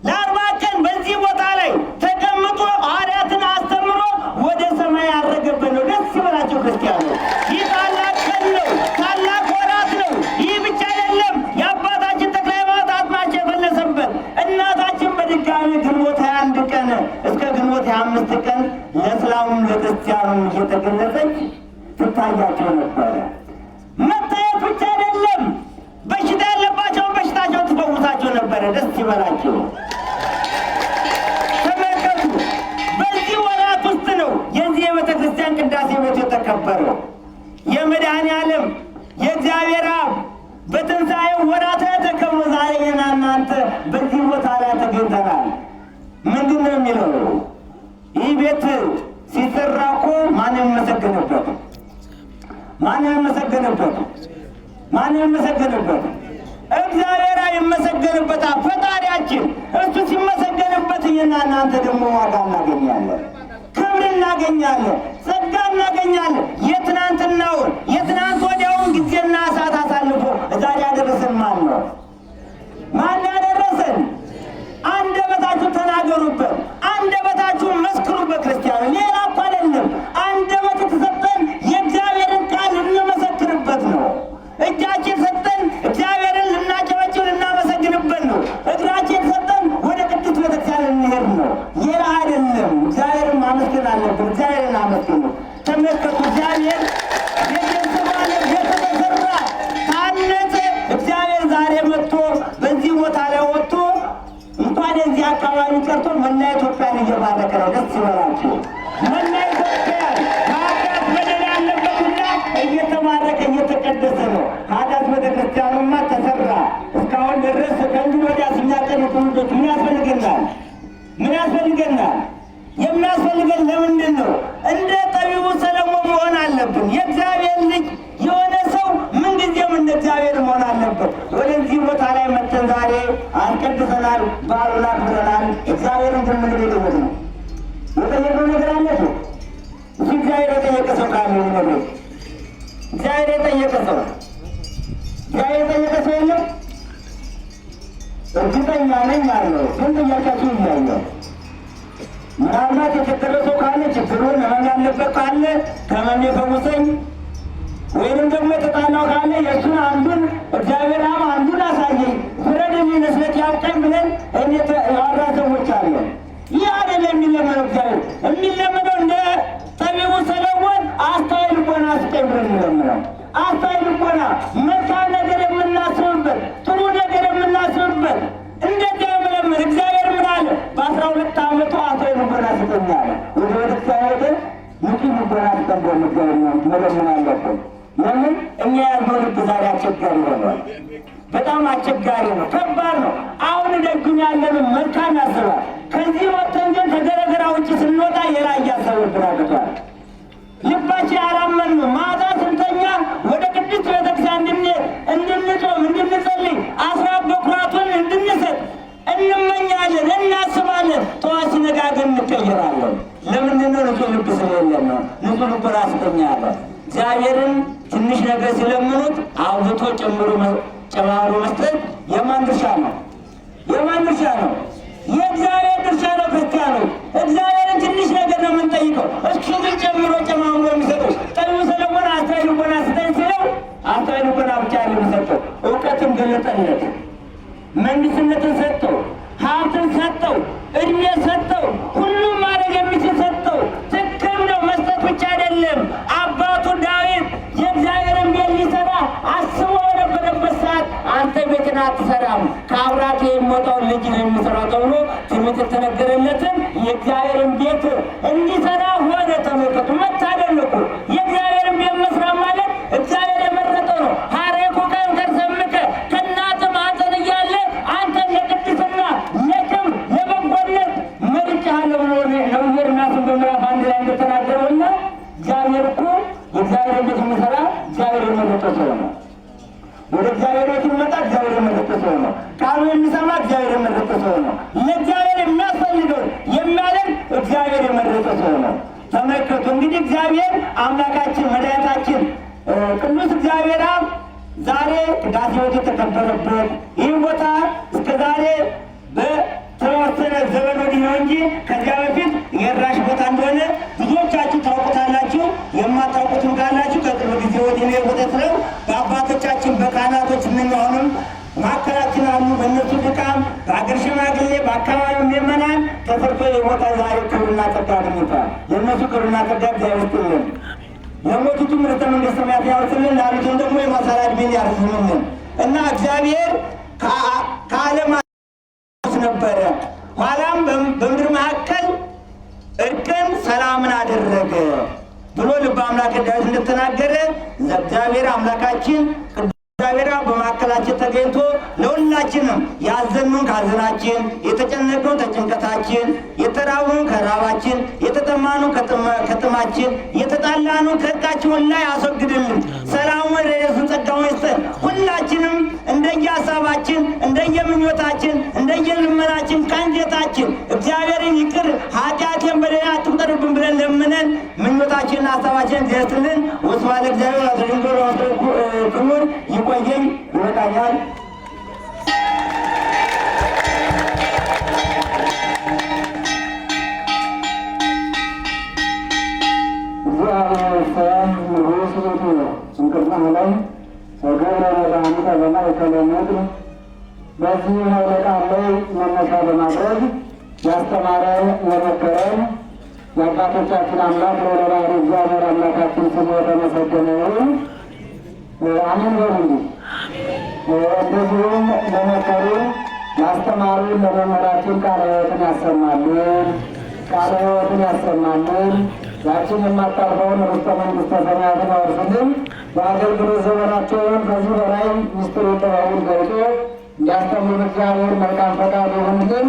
ለ40 ቀን በዚህ ቦታ ላይ ተቀምጦ ሐዋርያትን አስተምሮ ወደ ሰማይ ያረገበት ነው። ደስ ይበላቸው ክርስቲያኖች። ይህ ታላቅ ቀን ነው፣ ታላቅ ወራት ነው። ይህ ብቻ አይደለም፣ የአባታችን ተክለ ሃይማኖት አጽማቸው የፈለሰበት እናታችን በድጋሚ ግንቦት 21 ቀን እስከ ግንቦት 25 ቀን ለእስላሙም ለክርስቲያኑም እየተገለጸች ትታያቸው ነበረ። መታየት ብቻ አይደለም፣ በሽታ ያለባቸውን በሽታቸውን ትፈውሳቸው ነበረ። ደስ ይበላቸው። ተመልከቱ። በዚህ ወራት ውስጥ ነው የዚህ የቤተ ክርስቲያን ቅዳሴ ቤት የተከበረው። የመድኃኔዓለም የእግዚአብሔር አብ በትንሣኤው ወራት ተከብሮ ዛሬ እናንተ በዚህ ቦታ ላይ ተገኝተናል። ምንድን ነው የሚለው? ይህ ቤት ሲሰራ እኮ ማንም የመሰገነበት እግዚአብሔር ይመሰገንበታ። ፈጣሪያችን እሱ ሲመሰገንበት እኛና እናንተ ደግሞ ዋጋ እናገኛለን፣ ክብር እናገኛለን፣ ጸጋ እናገኛለን። የትናንትናውን የትናንት ወዲያውን ጊዜና ሰዓት አሳልፎ ዛሬ ያደረሰን ማን ነው? ማን ያደረሰን? አንደበታችሁ ተናገሩበት፣ አንደበታችሁ መስክሩበት። ክርስቲያኑ ሌላ እኮ አይደለም። አንደበት የተሰጠን የእግዚአብሔርን ቃል ልንመሰክርበት ነው። እጃችን ሰጠን እግዚአብሔርን ልናጨበጭብ ልናመሰግንበት ነው። እግራችን ሰጠን ወደ ቅድስት ቤተክርስቲያን ልንሄድ ነው። ሌላ አይደለም። እግዚአብሔርን ማመስገን አለብን። እግዚአብሔርን አመስግኑ። ተመልከቱ። እግዚአብሔር የተሰራ ታነጸ። እግዚአብሔር ዛሬ መጥቶ በዚህ ቦታ ላይ ወጥቶ እንኳን የዚህ አካባቢ ቀርቶ መላ ኢትዮጵያን እየባረከ ነው። ደስ ይበላችሁ። መላ ኢትዮጵያን ከኃጢአት በደል ያለበትና እየተባረከ እየተቀደሰ ነው። ኃጢአት ቤተክርስቲያኑማ ተሰራ እስካሁን ድረስ። ከእንግዲህ ወዲያ ስናቀን ትውልዶች ምን ያስፈልገናል? የሚያስፈልገን ለምንድን ነው? እንደ ጠቢቡ ሰለሞን መሆን አለብን። የእግዚአብሔር ልጅ የሆነ ሰው ምንጊዜም እንደ እግዚአብሔር መሆን አለበት። ወደዚህ ቦታ ላይ መጥተን ዛሬ አስቀድሰናል፣ በዓሉን አክብረናል። እግዚአብሔርን ግን ምን ሊደወት ነው? የጠየቀው ነገር አለ? እሱ እግዚአብሔር የጠየቀ ሰው ካለ ነገር እግዚአብሔር የጠየቀ ሰው የለም? እርግጠኛ ነኝ አለው። ግን ጥያቄያችሁ ይለያያል። ምናልባት የቸገረ ሰው ካለ ችግሩን ህመም ያለበት ካለ ከህመሜ ፈውሰኝ፣ ወይንም ደግሞ የተጣላው ካለ የእሱን አንዱን እግዚአብሔር አንዱን አሳየኝ፣ ፍረድልኝ፣ ስለት ያብቀኝ ብለን ያወራ ሰዎች አለን። ይህ አይደለም የሚለመነው። እግዚአብሔር የሚለመነው እንደ ጠቢቡ ሰለሞን አስተዋይ ልቦና ስጠኝ ብለን የሚለምነው። አስተዋይ ልቦና፣ መልካም ነገር የምናስብበት፣ ጥሩ ነገር የምናስብበት እንደዚያ መለመን። እግዚአብሔር ምን አለ? በ12 ዓመቱ አስተዋይ ልቦና ስጠኝ አለ። ወደ ቤተክርስቲያን ንጹሕ ልቦና ስጠን ብለን እግዚአብሔር መለመን አለብን። ለምን? እኛ ያልነው ልብ ዛሬ አስቸጋሪ ሆኗል። በጣም አስቸጋሪ ነው፣ ከባድ ነው። አሁን ደግም ያለንን መልካም ያስባል። ከዚህ ወጥተን ግን ከገረገራ ውጭ ስንወጣ የላ እያሰብን አግቷል። ልባችን አላመንም። ማታ ስንተኛ ወደ ቅድስት ቤተክርስቲያን እንድንሄድ፣ እንድንጾም፣ እንድንጸልይ፣ አስራት በኩራቱን እንድንሰጥ እንመኛለን፣ እናስባለን። ጠዋት ሲነጋ ግን እንቀይራለን። ለምንድን ነው? ንጹሕ ልብ ስለሌለን ነው። ንጹሕ ልብ ራስ ተኛለ። እግዚአብሔርን ትንሽ ነገር ሲለምኑት አብዝቶ ጨማምሮ መስጠት የማን ድርሻ ነው? የእግዚአብሔር ድርሻ ነው። ክርስቲያኖች እግዚአብሔርን ትንሽ ነገር ነው የምንጠይቀው፣ እሱ ግን ጨማምሮ የሚሰጠው። ጠቢቡ ሰለሞን አስተዋይ ልቦና ስጠኝ ሲለው አስተዋይ ልቦና ብቻ የሚሰጠው፣ እውቀትን ገለጠለት፣ መንግስትነትን ሰጠው፣ ሀብትን ሰጠው፣ እድሜ ሰጠው፣ ሁሉም ማድረግ የሚችል ሰጠው። ልጅ የሚሰራው ተብሎ ትንቢት የተነገረለትን የእግዚአብሔርን ቤት እንዲሰራ ሆነ። ተመልከቱ፣ መታደል እኮ የእግዚአብሔርን ቤት መስራት ማለት እግዚአብሔር የመረጠው ነው። ሐሬኩ ከእምከርሰምከ ከእናት ማኅፀን እያለ አንተን ለቅድስና ለክብር ለበጎነት መርጬሃለሁ ብሎ ነቢዩ ኤርምያስን በምዕራፍ 1 ላይ እንደተናገረውና እግዚአብሔር እኮ የእግዚአብሔርን ቤት የሚሰራ እግዚአብሔር የመረጠው ሰው ነው። ወደ እግዚአብሔር ቤት የሚመጣ እግዚአብሔር የመረጠ ሰው ነው። ቃሉ የሚሰማ እግዚአብሔር የመረጠ ሰው ነው። ለእግዚአብሔር የሚያስፈልገው የሚያደርግ እግዚአብሔር የመረጠ ሰው ነው። ተመልከቱ እንግዲህ እግዚአብሔር አምላካችን መድኃኒታችን ቅዱስ እግዚአብሔር አብ ዛሬ ቅዳሴ ቤቱ የተከበረበት ይህ ቦታ እስከ ዛሬ በተወሰነ ዘመን ወዲህ ነው እንጂ ከዚያ በፊት የራሽ ቦታ እንደሆነ ብዙዎቻችሁ ታውቁታላችሁ። የማታውቁትም ካላችሁ ከቅርብ ጊዜ ወዲህ ነው የቦታው በአባቶቻችን በካህናቶች ምንሆንም ማዕከላችን አሉ። በእነሱ ድካም በአገር ሽማግሌ በአካባቢው ምዕመናን ተሰርቶ የቦታ ዛሬ ክብርና ጸጋ አግኝቷል። የእነሱ ክብርና ጸጋ እግዚአብሔር ይስጥልን። የሞቱትን ምርተ መንግሥተ ሰማያት ያወርስልን፣ ላሉትን ደግሞ የማሳራ ዕድሜን ያርዝምልን እና እግዚአብሔር ከዓለም ነበረ ኋላም በምድር መካከል እርቅን ሰላምን አደረገ ብሎ ልበ አምላክ ዳዊት እንደተናገረ እግዚአብሔር አምላካችን እግዚአብሔር በማዕከላችን ተገኝቶ ለሁላችንም ያዘኑን ከሐዘናችን፣ የተጨነቅነውን ከጭንቀታችን፣ የተራብነውን ከራባችን፣ የተጠማነውን ከጥማችን፣ የተጣላነውን ከዕርቃችን ላይ ያስወግድልን። ሰላሙን ረድኤቱን ጸጋውን ይስጠን። ሁላችንም እንደየሀሳባችን እንደየምኞታችን እንደየልመናችን ከአንጀታችን እግዚአብሔርን ይቅር ኃጢአቴን በደሌን አትቁጠርብን ብለን ለምነን ምኞታችንና ሀሳባችን እንዲያስልን ወስብሐት ለእግዚአብሔር ወለወላዲቱ ክቡር ይቆየኝ። ይበቃኛል። እግዚአብሔር ሰላም ንጉሥ ቤቱ እንቅርና ላይ ወገብረ መድኃኒተ በማእከለ ምድር በዚህ ኃይለ ቃል ላይ መነሻ በማድረግ ያስተማረን የመከረን የአባቶቻችን አምላክ ለወላዲተ እግዚአብሔር አምላካችን ስሙ የተመሰገነ ይሁን። አሜን በሉ። እንደዚሁም ለመከሩን ላስተማሩን ለመምህራችን ቃለ ሕይወትን ያሰማልን፣ ቃለ ሕይወትን ያሰማልን። ያችን የማታልፈውን ርስተ መንግሥተ ሰማያትን ያወርስልን። በአገልግሎት ዘመናቸውን ከዚህ በላይ ምስጢር ጥበቡን ገልጦ እንዲያስተምሩን እግዚአብሔር መልካም ፈቃድ ይሁንልን።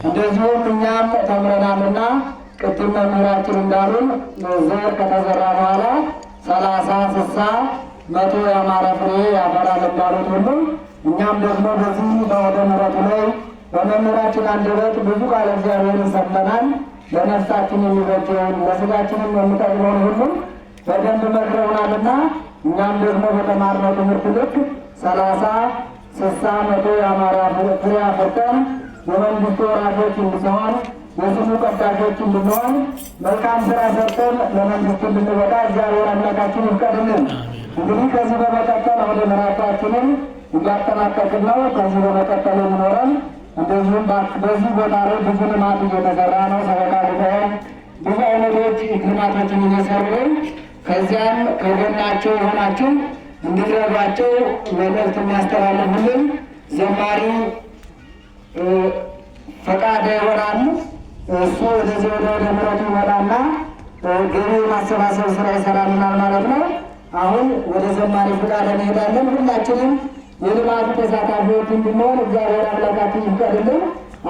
እንደዚሁም እኛም ተምረናልና ቅድም መምህራችን እንዳሉን ዘር ከተዘራ በኋላ 30፣ 60፣ 100 ያማረ ፍሬ ያፈራል እንዳሉት ሁሉ እኛም ደግሞ በዚህ በወደ ምሕረቱ ላይ በመምህራችን አንደበት ብዙ ቃለ እግዚአብሔርን ሰምተናል። ለነፍሳችን የሚበጀውን ለሥጋችንም የሚጠቅመውን ሁሉ በደንብ መክረውናልና እኛም ደግሞ በተማርነው ትምህርት ልክ 30፣ 60፣ 100 ያማረ ፍሬ አፍርተን የመንግሥቱ ወራሾች እንድንሆን የስሙ ቀዳሾች እንድንሆን መልካም ስራ ሰርተን ለመንግሥቱ እንድንበቃ እግዚአብሔር አምላካችን ይፍቀድልን። እንግዲህ ከዚህ በመቀጠል ወደ ምዕራፋችንን እያጠናቀቅን ነው። ከዚህ በመቀጠል የሚኖረን እንደዚሁም በዚህ ቦታ ላይ ብዙ ልማት እየተሰራ ነው። ሰበካ ጉባኤ ብዙ አይነቶች ልማቶችን እየሰሩ ከዚያም ከጎናቸው የሆናችሁ እንድትረዷቸው መልእክት የሚያስተላልፉልን ዘማሪ ፈቃደ ይሆናል። እሱ ወደዚህ ወደ ምሕረቱ ይመጣና ገቢ ማሰባሰብ ስራ ይሰራልናል ማለት ነው። አሁን ወደ ዘማሪ ፈቃደ እንሄዳለን። ሁላችንም የልማቱ ተሳታፊዎች እንድንሆን እግዚአብሔር አምላካችን ይፍቀድልን።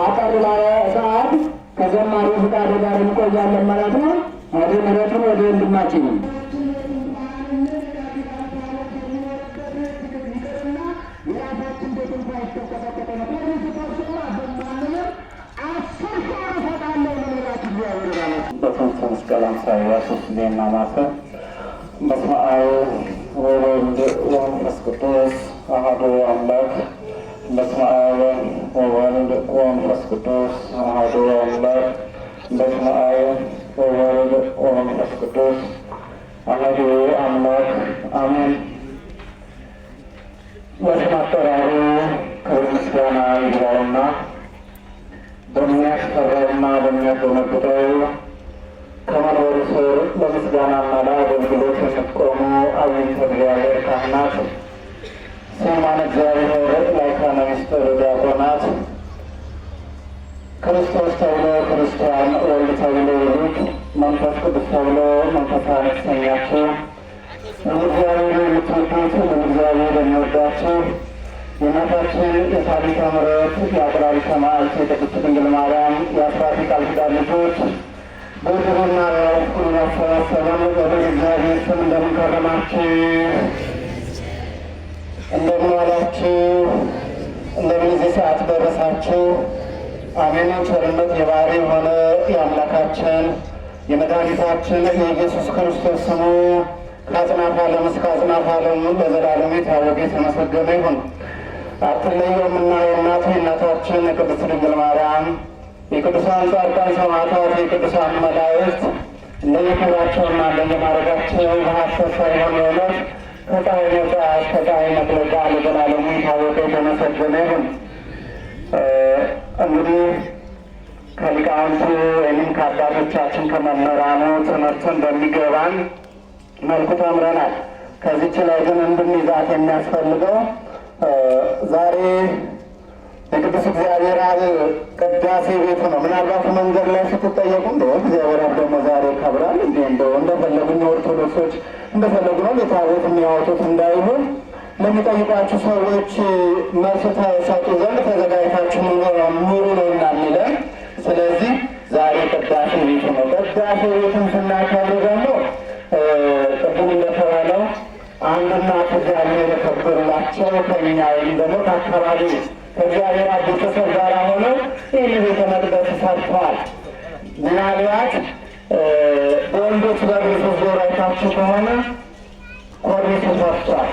አጠር ላለ ሰዓት ከዘማሪ ፈቃደ ጋር እንቆያለን ማለት ነው። ወደ ምሕረቱን ወደ ወንድማችንም መስቀል አምሳያ 3 ዜና ማሰብ በስመ አብ ወወልድ ወመንፈስ ቅዱስ አሐዱ አምላክ። በስመ አብ ወወልድ ወመንፈስ ቅዱስ አሐዱ አምላክ። በስመ አብ ወወልድ ወመንፈስ ቅዱስ አሐዱ አምላክ አሜን። በስመ አጠራሩ ክብር ምስጋና ይግባውና በሚያስፈራውና በሚያስደነግጠው ከመኖሩ ስር ለምስጋናና ለአገልግሎት የምትቆሙ አብያተ እግዚአብሔር ካህናት፣ ስዩማን እግዚአብሔር ላይካነ ምስጢር ዲያቆናት፣ ክርስቶስ ተብሎ ክርስቲያን፣ ወልድ ተብሎ ውሉድ፣ መንፈስ ቅዱስ ተብሎ መንፈሳን የተሰኛችሁ እግዚአብሔር የምትወዱት እግዚአብሔር የሚወዳችሁ የእናታችን የሳሊተ ምሕረት የአቁራሪተ መዓልት የቅድስት ድንግል ማርያም የአስራት ቃል ኪዳን ልጆች በድሩና ያውቁን ያሰባሰበን ወደ እግዚአብሔር ስም እንደምን ከረማችሁ? እንደምን ዋላችሁ? እንደምን እዚህ ሰዓት ደረሳችሁ? አሜን። ቸርነት የባህሪ የሆነ የአምላካችን የመድኃኒታችን የኢየሱስ ክርስቶስ ስሙ ከአጽናፈ ዓለም እስከ አጽናፈ ዓለም ለዘላለሙ የታወቀ የተመሰገነ ይሁን። አትለየውምና የእናቱ የእናታችን የቅድስት ድንግል ማርያም የቅዱሳን ጻድቃን ሰማዕታት የቅዱሳን መላእክት እንደየክብራቸውና እንደየማዕረጋቸው በሐሰት ሳይሆን የእውነት ከፀሐይ መውጣት ከፀሐይ መጥለቅ ለዘላለሙ የታወቀ የተመሰገነ ይሁን። እንግዲህ ከሊቃውንቱ ወይም ከአባቶቻችን ከመምህራኑ ትምህርቱን በሚገባን መልኩ ተምረናል። ከዚች ላይ ግን እንድንይዛት የሚያስፈልገው ዛሬ የቅዱስ እግዚአብሔር አብ ቅዳሴ ቤቱ ነው። ምናልባት መንገድ ላይ ስትጠየቁ እግዚአብሔር አብ ደግሞ ዛሬ ከብራል እንደፈለጉ ኦርቶዶክሶች እንደፈለጉ ነው የታቦት የሚያወጡት እንዳይሆን ለሚጠይቋችሁ ሰዎች መልስ ተሰጡ ዘንድ ተዘጋጅታችሁ ኑሩ ነው እናሚለን። ስለዚህ ዛሬ ቅዳሴ ቤቱ ነው። ቅዳሴ ቤቱን ስናከብር ደግሞ ቅድም እንደተባለው አንድ እናት እግዚአብሔር የከበሩላቸው ከኛ ወይም ደግሞ ከአካባቢ ከእግዚአብሔር ቤተሰብ ጋር ሆነው ይህ ቤተ መቅደስ ሰርተዋል። ምናልባት በወንዶች በቤቶች ዞራይታችሁ ከሆነ ኮርኒሱ ሰርቷል።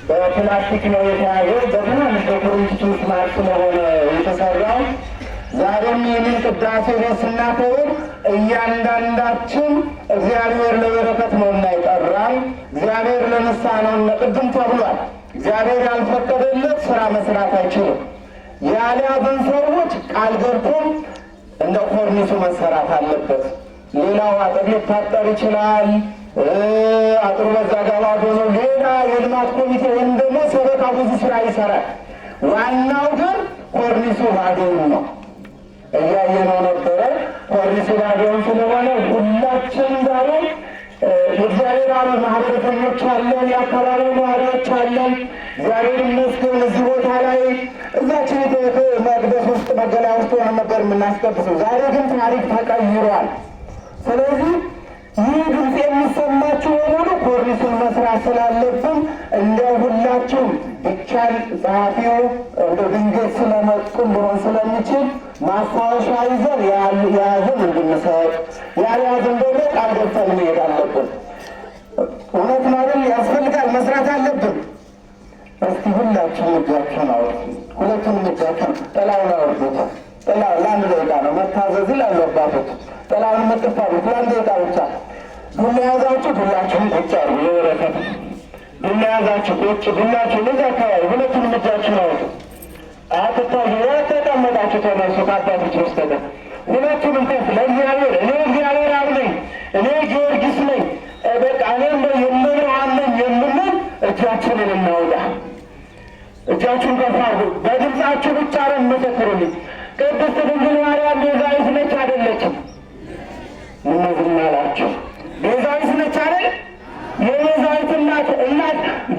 በፕላስቲክ ነው የተያዘው። በትናንሽ በኮሪንቲቱ ስማር ስለሆነ የተሰራው ዛሬም ይህንን ቅዳሴ ቤት ስናከብር እያንዳንዳችን እግዚአብሔር ለበረከት ነውና ይጠራል። እግዚአብሔር ለንስሐ ነውና ቅድም ተብሏል። እግዚአብሔር ያልፈቀደለት ስራ መስራት አይችልም። ያልያዘን ሰዎች ቃል ገብቶም እንደ ኮርኒሱ መሰራት አለበት። ሌላው አጥር ሊታጠር ይችላል። አጥሩ በዛ ጋር ሆኖ ሌላ የልማት ኮሚቴ ወይም ደግሞ ሰበካ ብዙ ስራ ይሰራል። ዋናው ግን ኮርኒሱ ባዶውን ነው። እያየነው ነበረ። ኮርኒሱ ባዶውን ስለሆነ ሁላችን ዛሬ የእግዚአብሔር አብ ማህበረተኞች አለን፣ የአካባቢው ነዋሪዎች አለን። እግዚአብሔር ይመስገን እዚህ ቦታ ላይ እዛችን መቅደስ ውስጥ መገለያ ውስጥ ሆነ ነበር የምናስቀድሰው። ዛሬ ግን ታሪክ ተቀይሯል። ስለዚህ ይህ ድምፅ የሚሰማችሁ በሙሉ ኮርኒሱን መስራት ስላለብን እንደ ሁላችሁም ብቻን ጸሐፊው እንደ ድንገት ስለመጡ ሊሆን ስለሚችል ማስታወሻ ይዘን የያዝን እንድንሰጥ ያልያዝን ደግሞ ቃል ገብተን መሄድ አለብን። እውነት ማለት ያስፈልጋል፣ መስራት አለብን። እስቲ ሁላችሁም እጃችሁን አውጡ። ሁለቱንም እጃችሁን ጥላውን አውርዱት። ጥላውን ለአንድ ደቂቃ ነው መታዘዝ ይላሉ አባቶች። ጥላውን የምትፋሉት ለአንድ ደቂቃ ብቻ። ዱላ ያዛችሁ ዱላችሁን ቁጭ አርጉ። የበረከት ዱላ ያዛችሁ ቁጭ ዱላችሁ ለዚህ አካባቢ ሁለቱንም እጃችሁን አውጡ። አትታዩ የተቀመጣችሁ ተነሱ። ከአባቶች በስተቀር ሁለቱንም ከፍ ለእግዚአብሔር እኔ እግዚአብሔር አብ ነኝ፣ እኔ ጊዮርጊስ ነኝ፣ በቃ እኔም የምንሃን ነኝ የምንል እጃችንን እናውጣ። እጃችሁን ከፍ አድርጉ። በድምፃችሁ ብቻ ነው መሰክሩልኝ። ቅድስት ድንግል ማርያም ቤዛዊት ነች አይደለችም? እነዚህ አላችሁ ቤዛዊት ነች አይደል? የቤዛዊት እናት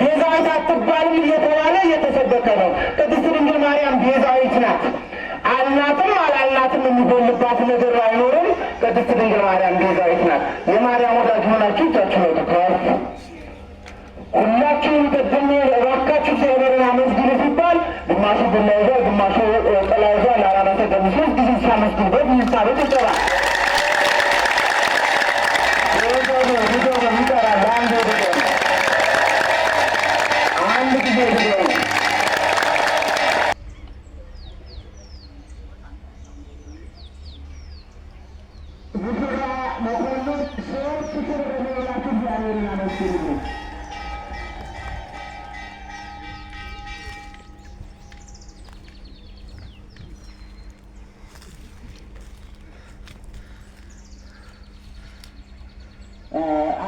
ቤዛዊት አትባልም እየተባለ እየተሰበከ ነው። ቅድስት ድንግል ማርያም ቤዛዊት ናት። አልናትም አላልናትም የሚጎልባት ነገር አይኖርም። ቅድስት ድንግል ማርያም ቤዛዊት ናት። የማርያም ወዳጅ ሆናችሁ እጃችሁ ነው ትከፍ። ሁላችሁም ቅድም እባካችሁ እግዚአብሔርን አመስግኑ ሲባል ግማሹ ቡና ይዟል፣ ግማሹ ጥላ ይዟል። ለአራራተ ገሚ ሶስት ጊዜ ሲያመስግኑበት ይሳበት ይጠራል ይጠራል። አንድ ጊዜ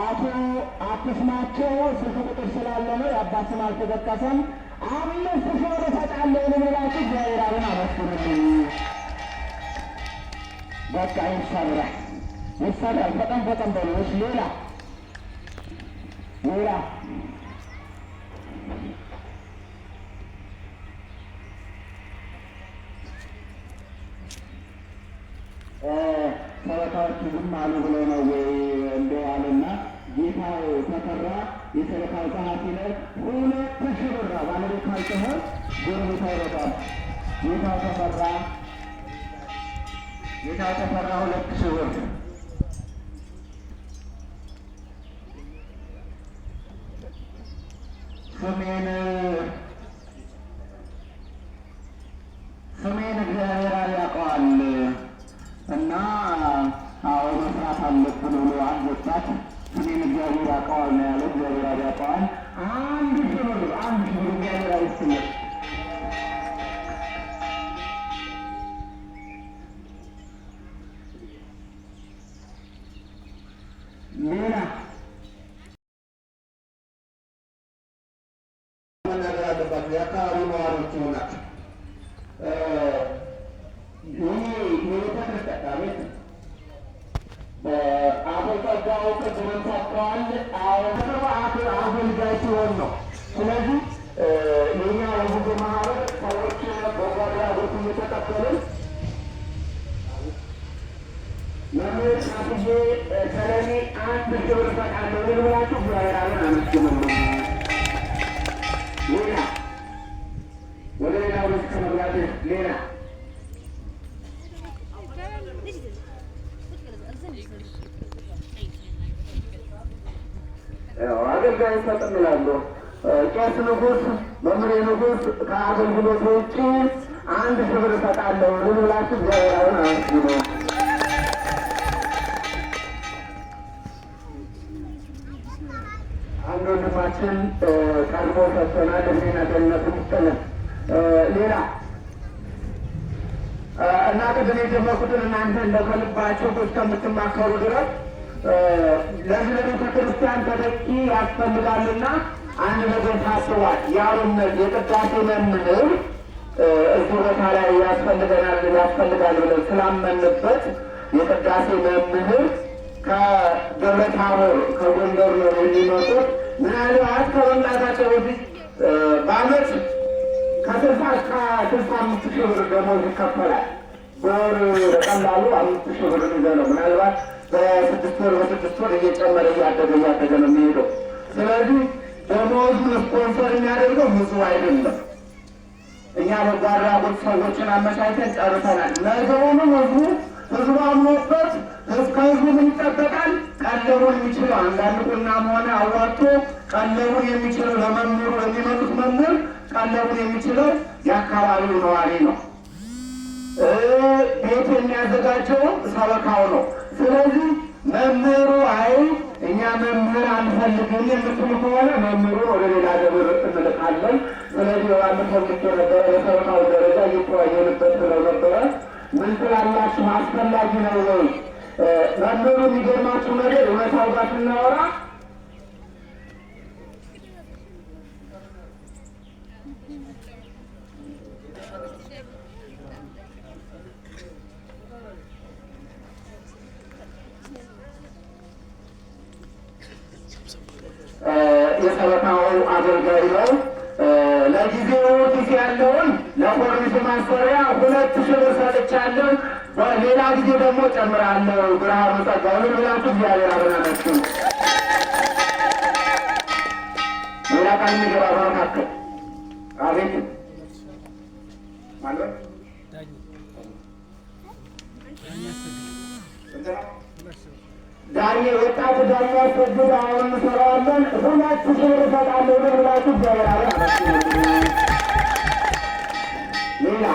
አቶ አትስማቸው ስልክ ቁጥር ስላለ ነው። የአባት ስም አልተጠቀሰም። 5,000 ብር እሰጣለሁ ልበላችሁ እግዚአብሔር አብን አመስግኑልኝ። በቃ ይሰራል ይሰራል። በጣም በሉሽ። ሌላ ሰበካዎቹ ዝም አሉ ብለው ነው ወይ እንደው አለና ጌታው ተፈራ የሰበካው ጸሐፊ ነው 2,000 ብር ባለቤት ካልጮኸ ጎረቤት አይረዳም። ጌታው ተፈራ 2,000 ብር ስሜን እግዚአብሔር ያውቀዋል እና አዎ መስራት አለብን ብሎ አንድ ወጣት ስሜን እግዚአብሔር ያውቀዋል ነው ያለው። እግዚአብሔር ያውቀዋል 1,000 ብር እግዚአብሔር አይስጥልኝ። ሌላ መናገር አለባቸው የአካባቢ ነዋሪዎች ናቸው። አገልጋዩ ቅድም ሰጥተዋል። አገልጋይ ሲሆን ነው። ስለዚህ የኛ የጉዞ ማህበር ሰዎች በጎ አድራጎት እየተቀበልን መምህር ሻፍዬ ሰለሜ 1,000 ብር እሰጣለሁ ብላችሁ እግዚአብሔር አብን አመስግኑልኝ። ሌላ ወደ ሌላ ወደ ከመግባት ሌላ አገልጋይ ሰጥም ይላሉ። ቄስ ንጉስ፣ መምሬ ንጉስ ከአገልግሎት ውጭ 1,000 ብር እሰጣለሁ ብላችሁ እግዚአብሔር አብን አመስግኑ። አንድ ወንድማችን ቀድሞ ሰጥቶናል። እድሜና ጤንነቱን ይስጥልን። ሌላ እና ቅድም የጀመርኩትን እናንተ እንደከልባችሁ እስከምትማከሩ ድረስ ለዚህ ለቤተ ክርስቲያን ተተኪ ያስፈልጋልና አንድ ነገር ታስቧል። የአብነት የቅዳሴ መምህር እዚህ ቦታ ላይ ያስፈልጋል ብለን ስላመንበት የቅዳሴ መምህር ከደብረ ታቦር ከጎንደር ነው የሚመጡት። ምናልባት ከመምጣታቸው በፊት በዓመት ከ60,000 እስከ 65,000 ብር ደሞዝ ይከፈላል። በወር በቀላሉ 5,000 ብር ይዘ ነው። ምናልባት በ6 ወር እየጨመረ እያደገ ነው የሚሄደው። ስለዚህ ደሞዙን ስፖንሰር የሚያደርገው ብዙ አይደለም። እኛ በጎ አድራጎት ሰዎችን አመቻችተን ጨርሰናል። ነገውንም ህዝቡ አምኖበት ከህዝቡ ምን ይጠበቃል? ቀለቡን የሚችለው አንዳንድ ቁናም ሆነ አዋጥቶ ቀለቡን የሚችለው ለመምህሩ የሚመጡት መምህር ቀለቡን የሚችለው የአካባቢው ነዋሪ ነው። ቤት የሚያዘጋጀው ሰበካው ነው። ስለዚህ መምህሩ እኛ መምህር አንፈልግም የምትሉ ከሆነ መምህሩ ወደ ሌላ ደብር እንልካለን። ስለዚህ ባለፈው ነበረ በሰበካው ደረጃ እየተወያየንበት ብለው ነበረ። ምን ትላላችሁ? አስፈላጊ ነው ወይ? መምህሩ የሚገርማችሁ ነገር እውነታው ጋር ስናወራ የሰበካው አገልጋይ ነው። ለጊዜው ጊዜ ያለውን ለኮርኒስ ማሰሪያ 2,000 ብር ሰጥቻለሁ። በሌላ ጊዜ ደግሞ ጨምራለሁ። ብርሃኑ ጸጋው ብላችሁ እግዚአብሔር አበናናችሁ። ሌላ ቃል የሚገባ በመካከል አቤት ማለት ዳኜ ወጣቱ ዳኛ ያስወግድ። አሁን እንሰራዋለን። 2,000 ብር እሰጣለሁ ብላችሁ እግዚአብሔር አበናናችሁ። ሌላ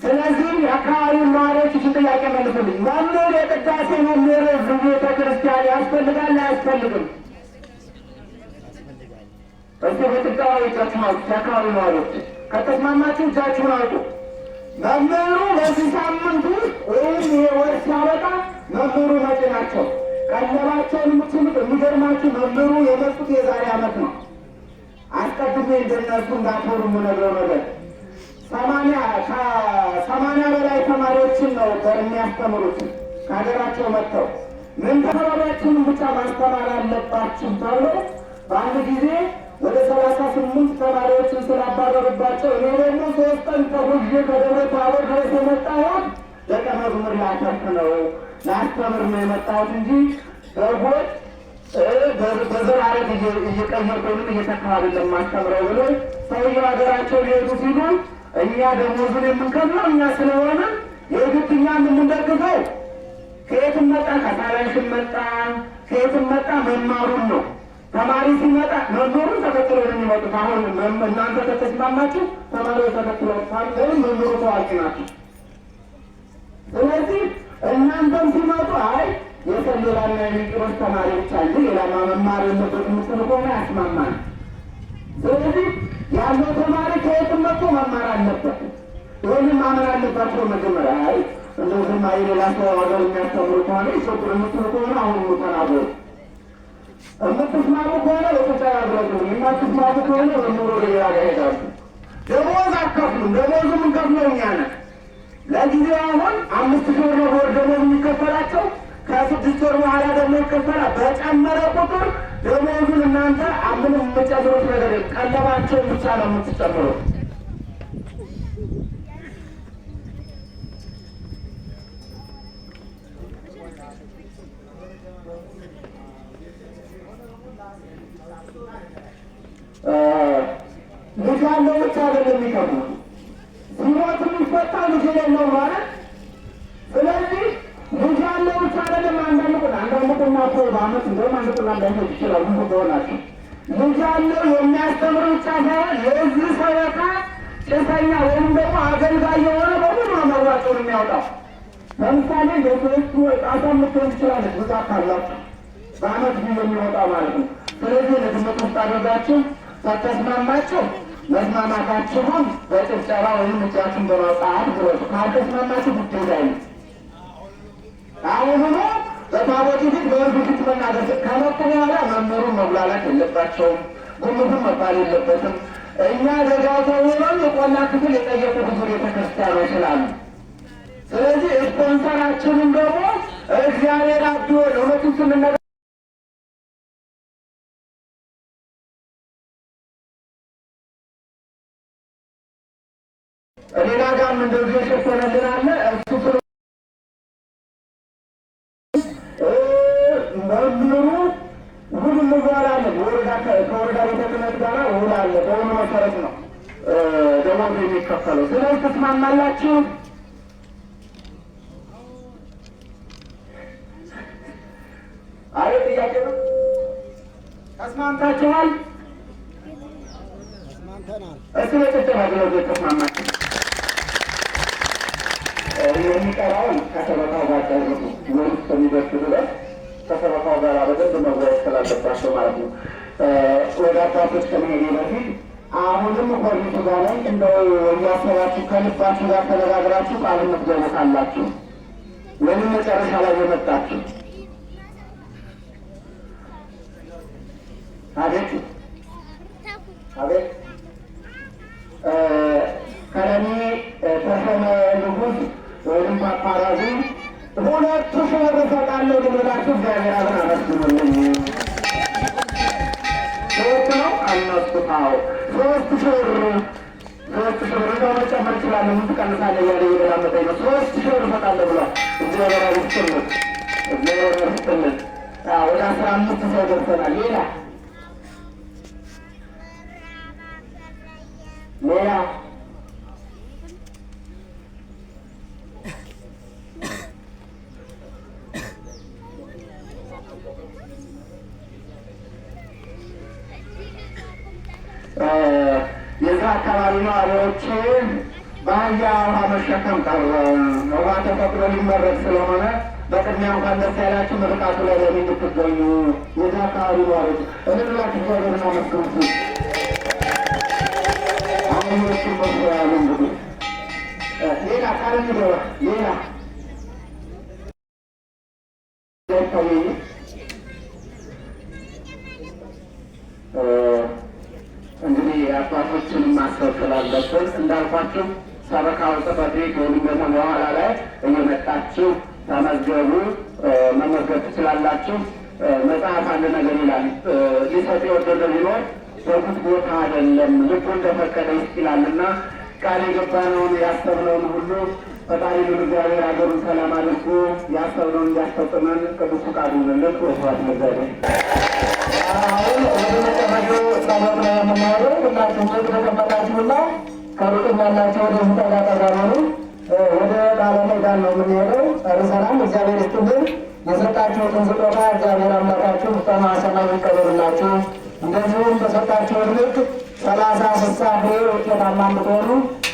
ስለዚህ የአካባቢው ነዋሪዎች እችን ጥያቄ መልሱልኝ። መምህር የቅዳሴ መምህር እዚህ ቤተ ክርስቲያን ያስፈልጋል አያስፈልግም? እስቲ በጥቃዋ እጃችሁን አውጡ። የአካባቢው ነዋሪዎች ከተስማማችሁ እጃችሁን አውጡ። መምህሩ በዚህ ሳምንት ውስጥ ወይም ይሄ ወር ሲያበቃ መምህሩ መጪ ናቸው። ቀለባቸውን የምትችሉት የሚገርማችሁ መምህሩ የመጡት የዛሬ ዓመት ነው። አስቀድሜ እንደነሱ እንዳትሆኑ የምነግረው ነገር 80 በላይ ተማሪዎችን ነው የሚያስተምሩት ከሀገራቸው መጥተው ምን ተማሪዎችንም ብቻ ማስተማር አለባችሁ ተብሎ በአንድ ጊዜ ወደ 38 ተማሪዎችን ስላባረሩባቸው እኔ ደግሞ 3 ቀን ተጉዤ ከደብረ ታቦር ድረስ የመጣሁት ደቀ መዝሙር ላተርፍ ነው ላስተምር ነው የመጣሁት እንጂ በጎጥ በዘር ሐረግ እየቀየርኩንም እየተካሁ አይደለም ማስተምረው ብሎ ሰውየው ሀገራቸው ሊሄዱ ሲሉ እኛ ደሞዙን የምንከፍለው እኛ ስለሆነ የግድ እኛ የምንደግፈው ከየትም መጣ ከሳላሽም መጣ ከየትም መጣ መማሩን ነው። ተማሪ ሲመጣ መምህሩን ተከትሎ ነው የሚመጡት። አሁን እናንተ ከተስማማችሁ ተማሪዎች ተከትሎ ግን መምህሩ ታዋቂ ናቸው። ስለዚህ እናንተም ሲመጡ አይ የሰሌላና የሚጥሮች ተማሪዎች አሉ ሌላማ መማር የለበት ምስል ከሆነ ያስማማል። ስለዚህ ያለው ተማሪ ከየትም መጥቶ መማር አለበት። ይህንም ማመን አለባቸው። መጀመሪያ አይ እንደዚህማ የሌላ ሰው ሀገር የሚያስተምሩ ከሆነ ኢትዮጵያ የምትሉ ከሆነ አሁን ተናገሩ። የምትስማሙ ከሆነ በቁጣ ያድረጉ፣ የማትስማሙ ከሆነ በኑሮ ሌላ ሄዳሉ። ደሞዝ አከፍሉም። ደሞዙ የምንከፍለው እኛ ነን። ለጊዜው አሁን 5000 ብር በወር ደሞዝ የሚከፈላቸው ከ6 ወር በኋላ ደግሞ ይከፈላል። በጨመረ ቁጥር ደሞዙን እናንተ ምንም የምትጨምሩት ነገር ቀለባቸውን ብቻ ነው የምትጨምሩት። ልጅ ያለው ብቻ አይደለም የሚከፍሉት፣ ሲሞት የሚፈታ ልጅ የሌለው ማለት። ስለዚህ ልጅ ያለው ብቻ አይደለም። አንዳንድ ቁና እኮ በአመት እንደውም አንድ ቁና እንዳይሆን ይችላል። ብዙ በሆናቸው ልጅ ያለው የሚያስተምር ብቻ ሳይሆን የዚህ ሰበካ ጭሰኛ ወይም ደግሞ አገልጋይ የሆነ በሙሉ ነው መዋጮውን የሚያወጣው። ለምሳሌ የሶስቱ ጣሳ የምትሆን ትችላለች ብዛት ካላችሁ በአመት ጊዜ የሚወጣ ማለት ነው። ስለዚህ ለግምት ውስጥ አድርጋችሁ ከተስማማችሁ መስማማታችሁን በጭብጨባ ወይም እጃችሁን በማውጣት ግለጹ። ካልተስማማችሁ ጉዳይ ላይ ነው። አሁኑኑ በታቦቱ ፊት በወንዱ ፊት መናገር ከመጡ በኋላ መምህሩን መጉላላት የለባቸውም። ጉምቱን መባል የለበትም። እኛ ዘጋው ተውለን የቆላ ክፍል የጠየቁ ብዙ ቤተክርስቲያኖች ስላሉ፣ ስለዚህ ስፖንሰራችንን ደግሞ እግዚአብሔር አብዶን እውነቱን ስንነገር ሌላ ጋር እንደዚህ የሸፈነልን አለ። እሱ መምህሩ ሁሉም ጋር አለ። ከወረዳ ቤተ ክህነት ጋር ውል አለ። በሆነ መሰረት ነው ደሞዝ የሚከፈለው። ስለዚህ ተስማማላችሁ? አይ ጥያቄ ነው። ተስማምታችኋል? እስኪ በጭብጨባ ግለጹ ተስማማችሁ። የሚቀራውን ከሰበካው ጋር ጨርሱ። ወይም እስከሚደርሱ ድረስ ከሰበካው ጋር በደንብ መወያየት ስላለባቸው ማለት ነው። ወደ አባቶች ከመሄዴ በፊት አሁንም ኮርኒሱ ጋር ላይ እንደው እያሰባችሁ ከልባችሁ ጋር ተነጋግራችሁ ቃል የምትገቡ ካላችሁ ወይም መጨረሻ ላይ የመጣችሁ አቤት አቤት ከለኔ ተሰነ ንጉሥ ወይም ፓፓራዚ 2000 ብር እሰጣለሁ ብላችሁ እግዚአብሔር አብን አመስግኑልኝ። ሶስት ነው አልነስታው 3000 ብር እንደው መጨመር ይችላለሁ። ምን ትቀንሳለህ እያለ እየገላመጠኝ ነው። 3000 ብር እሰጣለሁ ብሏል። እግዚአብሔር ይስጥልን፣ እግዚአብሔር ይስጥልን። ወደ 15 ሰው ደርሰናል። ሌላ የዛ አካባቢ ነዋሪዎች በአህያ ውሃ መሸከም ቀረ። ውሃ ተፈቅዶ ሊመረቅ ስለሆነ በቅድሚያ እንኳን ደስ ያላችሁ ምርቃቱ ላይ እንድትገኙ የዛ አካባቢ ነዋሪዎች እህላችሁ ጓደና መስክሩት። አሁኖቹን መስያሉ እንግዲህ ሌላ ቃል ሌላ እንግዲህ አባቶችን ማሰብ ስላለብን እንዳልኳችሁ ሰበካው ጽሕፈት ቤት ወይም ደግሞ በኋላ ላይ እየመጣችሁ ተመዝገቡ፣ መመዝገብ ትችላላችሁ። መጽሐፍ አንድ ነገር ይላል፣ ሊሰጥ የወደደ ቢኖር በጉት ቦታ አይደለም ልቡ እንደፈቀደ ይላልና ቃል የገባነውን ያሰብነውን ሁሉ ፈጣሪ እግዚአብሔር ሀገሩን ሰላም አድርጎ ያሰብነውን እንዲያስፈጽመን ቅዱስ ፈቃዱ ይሁንልን። ወስብሐት ለእግዚአብሔር። አሁን ወደ መጨረሻው ጸሎት ነው የምንሄደው። ሁላችሁም ተቀበላችሁና ከሩቅም ያላችሁ ወደ ተጠቃቀሩ ወደ ቃለ ምዕዳን ነው የምንሄደው። ጨርሰናል። እግዚአብሔር ይስጥልን። የሰጣችሁትን ስጦታ እግዚአብሔር አምላካችሁ በሰማይ ይቀበልላችሁ። እንደዚሁም በሰጣችሁት ልክ 30 60 ፍሬ ውጤታማ እንድትሆኑ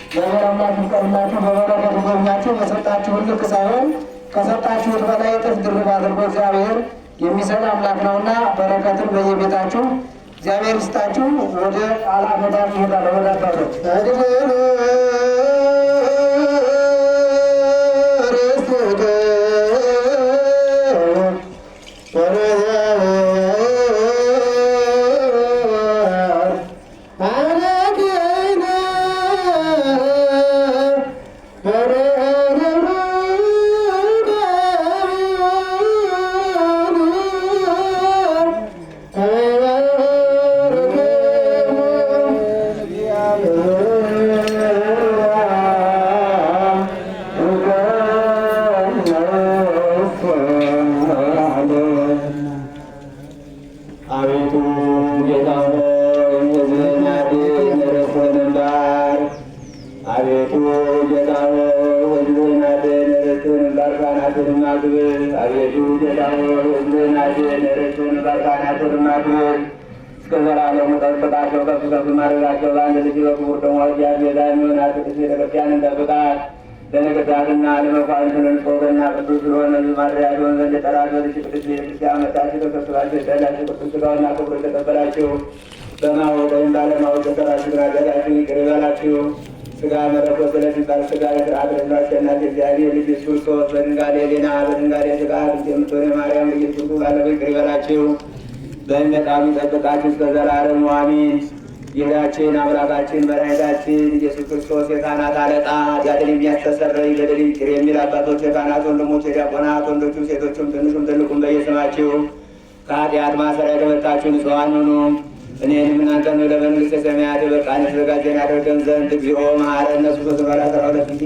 እግዚአብሔር አምላክ ይቀበላችሁ። በበረከት ይጎብኛችሁ። የሰጣችሁት ልክ ሳይሆን ከሰጣችሁት በላይ እጥፍ ድርብ አድርጎ እግዚአብሔር የሚሰጥ አምላክ ነውና በረከትን በየቤታችሁ እግዚአብሔር ይስጣችሁ። ወደ ቃለ ምዕዳን ይሄዳል። ወደ አባቶች እስከ ዘላለሙ ጠብቃቸው፣ ከፍ ከፍ ማድረጋቸው በአንድ ልጅ በክቡር ደሙ ዋጅያት ቤዛ የሚሆናት ቅድስት ቤተክርስቲያንን ጠብቃት። ለነገሥታትና ለመኳንንት ለንጾትና ቅዱስ ስለሆነ ማደሪያ ሲሆን ዘንድ የጠራት ወደች ቅድስት ቤተክርስቲያን መጣችሁ። ተከትላችሁ የጠላችሁ ቅዱስ ሥጋውና ክብሩን የተቀበላችሁ በማወቅ ወይም ባለማወቅ የሠራችሁትን ኃጢአታችሁን ይቅር ይበላችሁ። ሥጋ መለኮት ስለሚባል ሥጋ የሥርዓት ረድኤት አሸናፊ እግዚአብሔር ልጅ ኢየሱስ ክርስቶስ በድንጋሌ ሕሊና በድንጋሌ ሥጋ የምትሆን የማርያም ልጅ ኢየሱስ ባለፈው ይቅር ይበላችሁ። በእምነታዊ ጠብቃችሁ እስከ ዘላለሙ አሜን። ጌታችን አምላካችን መድኃኒታችን ኢየሱስ ክርስቶስ የካህናት አለቃ ኃጢአትን የሚያስተሰርይ በደልን ይቅር የሚል አባቶች፣ የካህናት ወንድሞች፣ የዲያቆናት ወንዶቹም ሴቶቹም ትንሹም ትልቁም በየስማችሁ ከኃጢአት ማሰሪያ የተፈታችሁ ንጹሐን ሁኑ። እኔንም እናንተን ለመንግሥተ ሰማያት የበቃን የተዘጋጀን ያደርገን ዘንድ እግዚኦ መሐረነ ኢየሱስ በራ 12 ጊዜ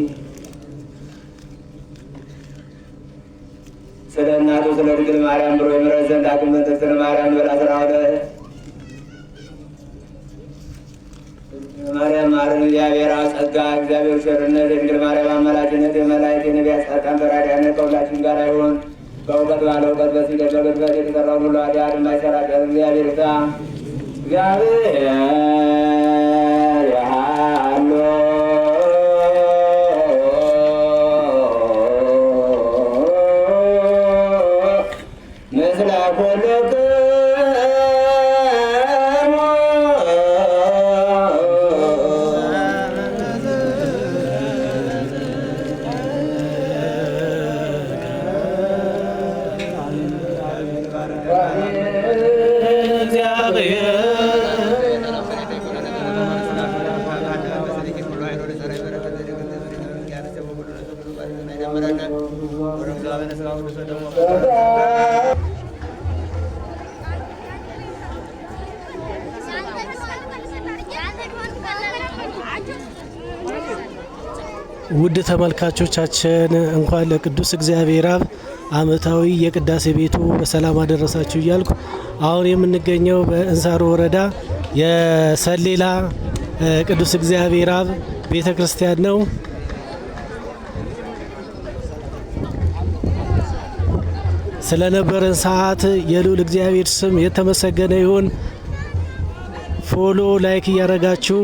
ስለ እናቱ ስለ ድንግል ማርያም ብሎ የምሕረት ዘንድ ዳግም በእንተ ማርያም በራ 12 ማርያም ማረን። እግዚአብሔር ጸጋ፣ እግዚአብሔር ቸርነት፣ የድንግል ማርያም አማላጅነት፣ የመላእክት የነቢያት ጻድቃን ተራዳኢነት ከሁላችን ጋር ይሁን። በእውቀት ባለ እውቀት በስህተት በግድፈት የተሰራውን ሁሉ ኃጢአት የማይሠራ እግዚአብሔር ይፍታ። እግዚአብሔር ያሎ ምስለ ኩልክሙ ውድ ተመልካቾቻችን እንኳን ለቅዱስ እግዚአብሔር አብ ዓመታዊ የቅዳሴ ቤቱ በሰላም አደረሳችሁ እያልኩ አሁን የምንገኘው በእንሳሮ ወረዳ የሰሌላ ቅዱስ እግዚአብሔር አብ ቤተ ክርስቲያን ነው። ስለነበረን ሰዓት የልዑል እግዚአብሔር ስም የተመሰገነ ይሁን። ፎሎ ላይክ እያደረጋችሁ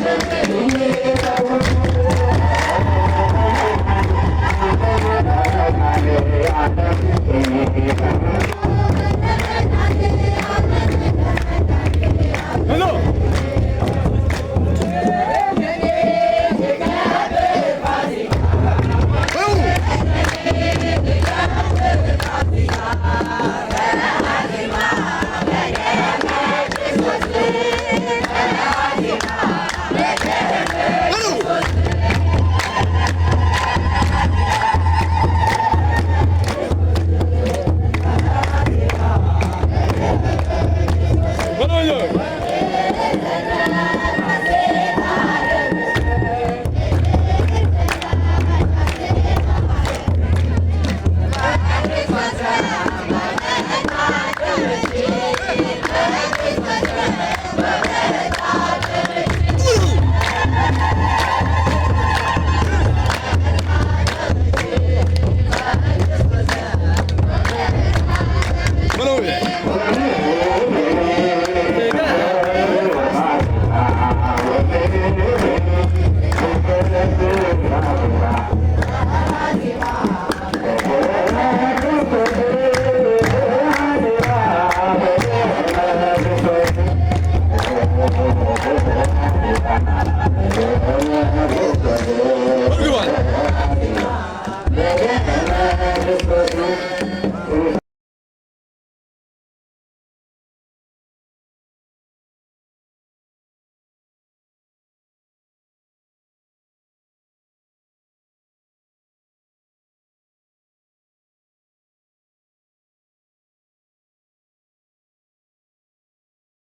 I'm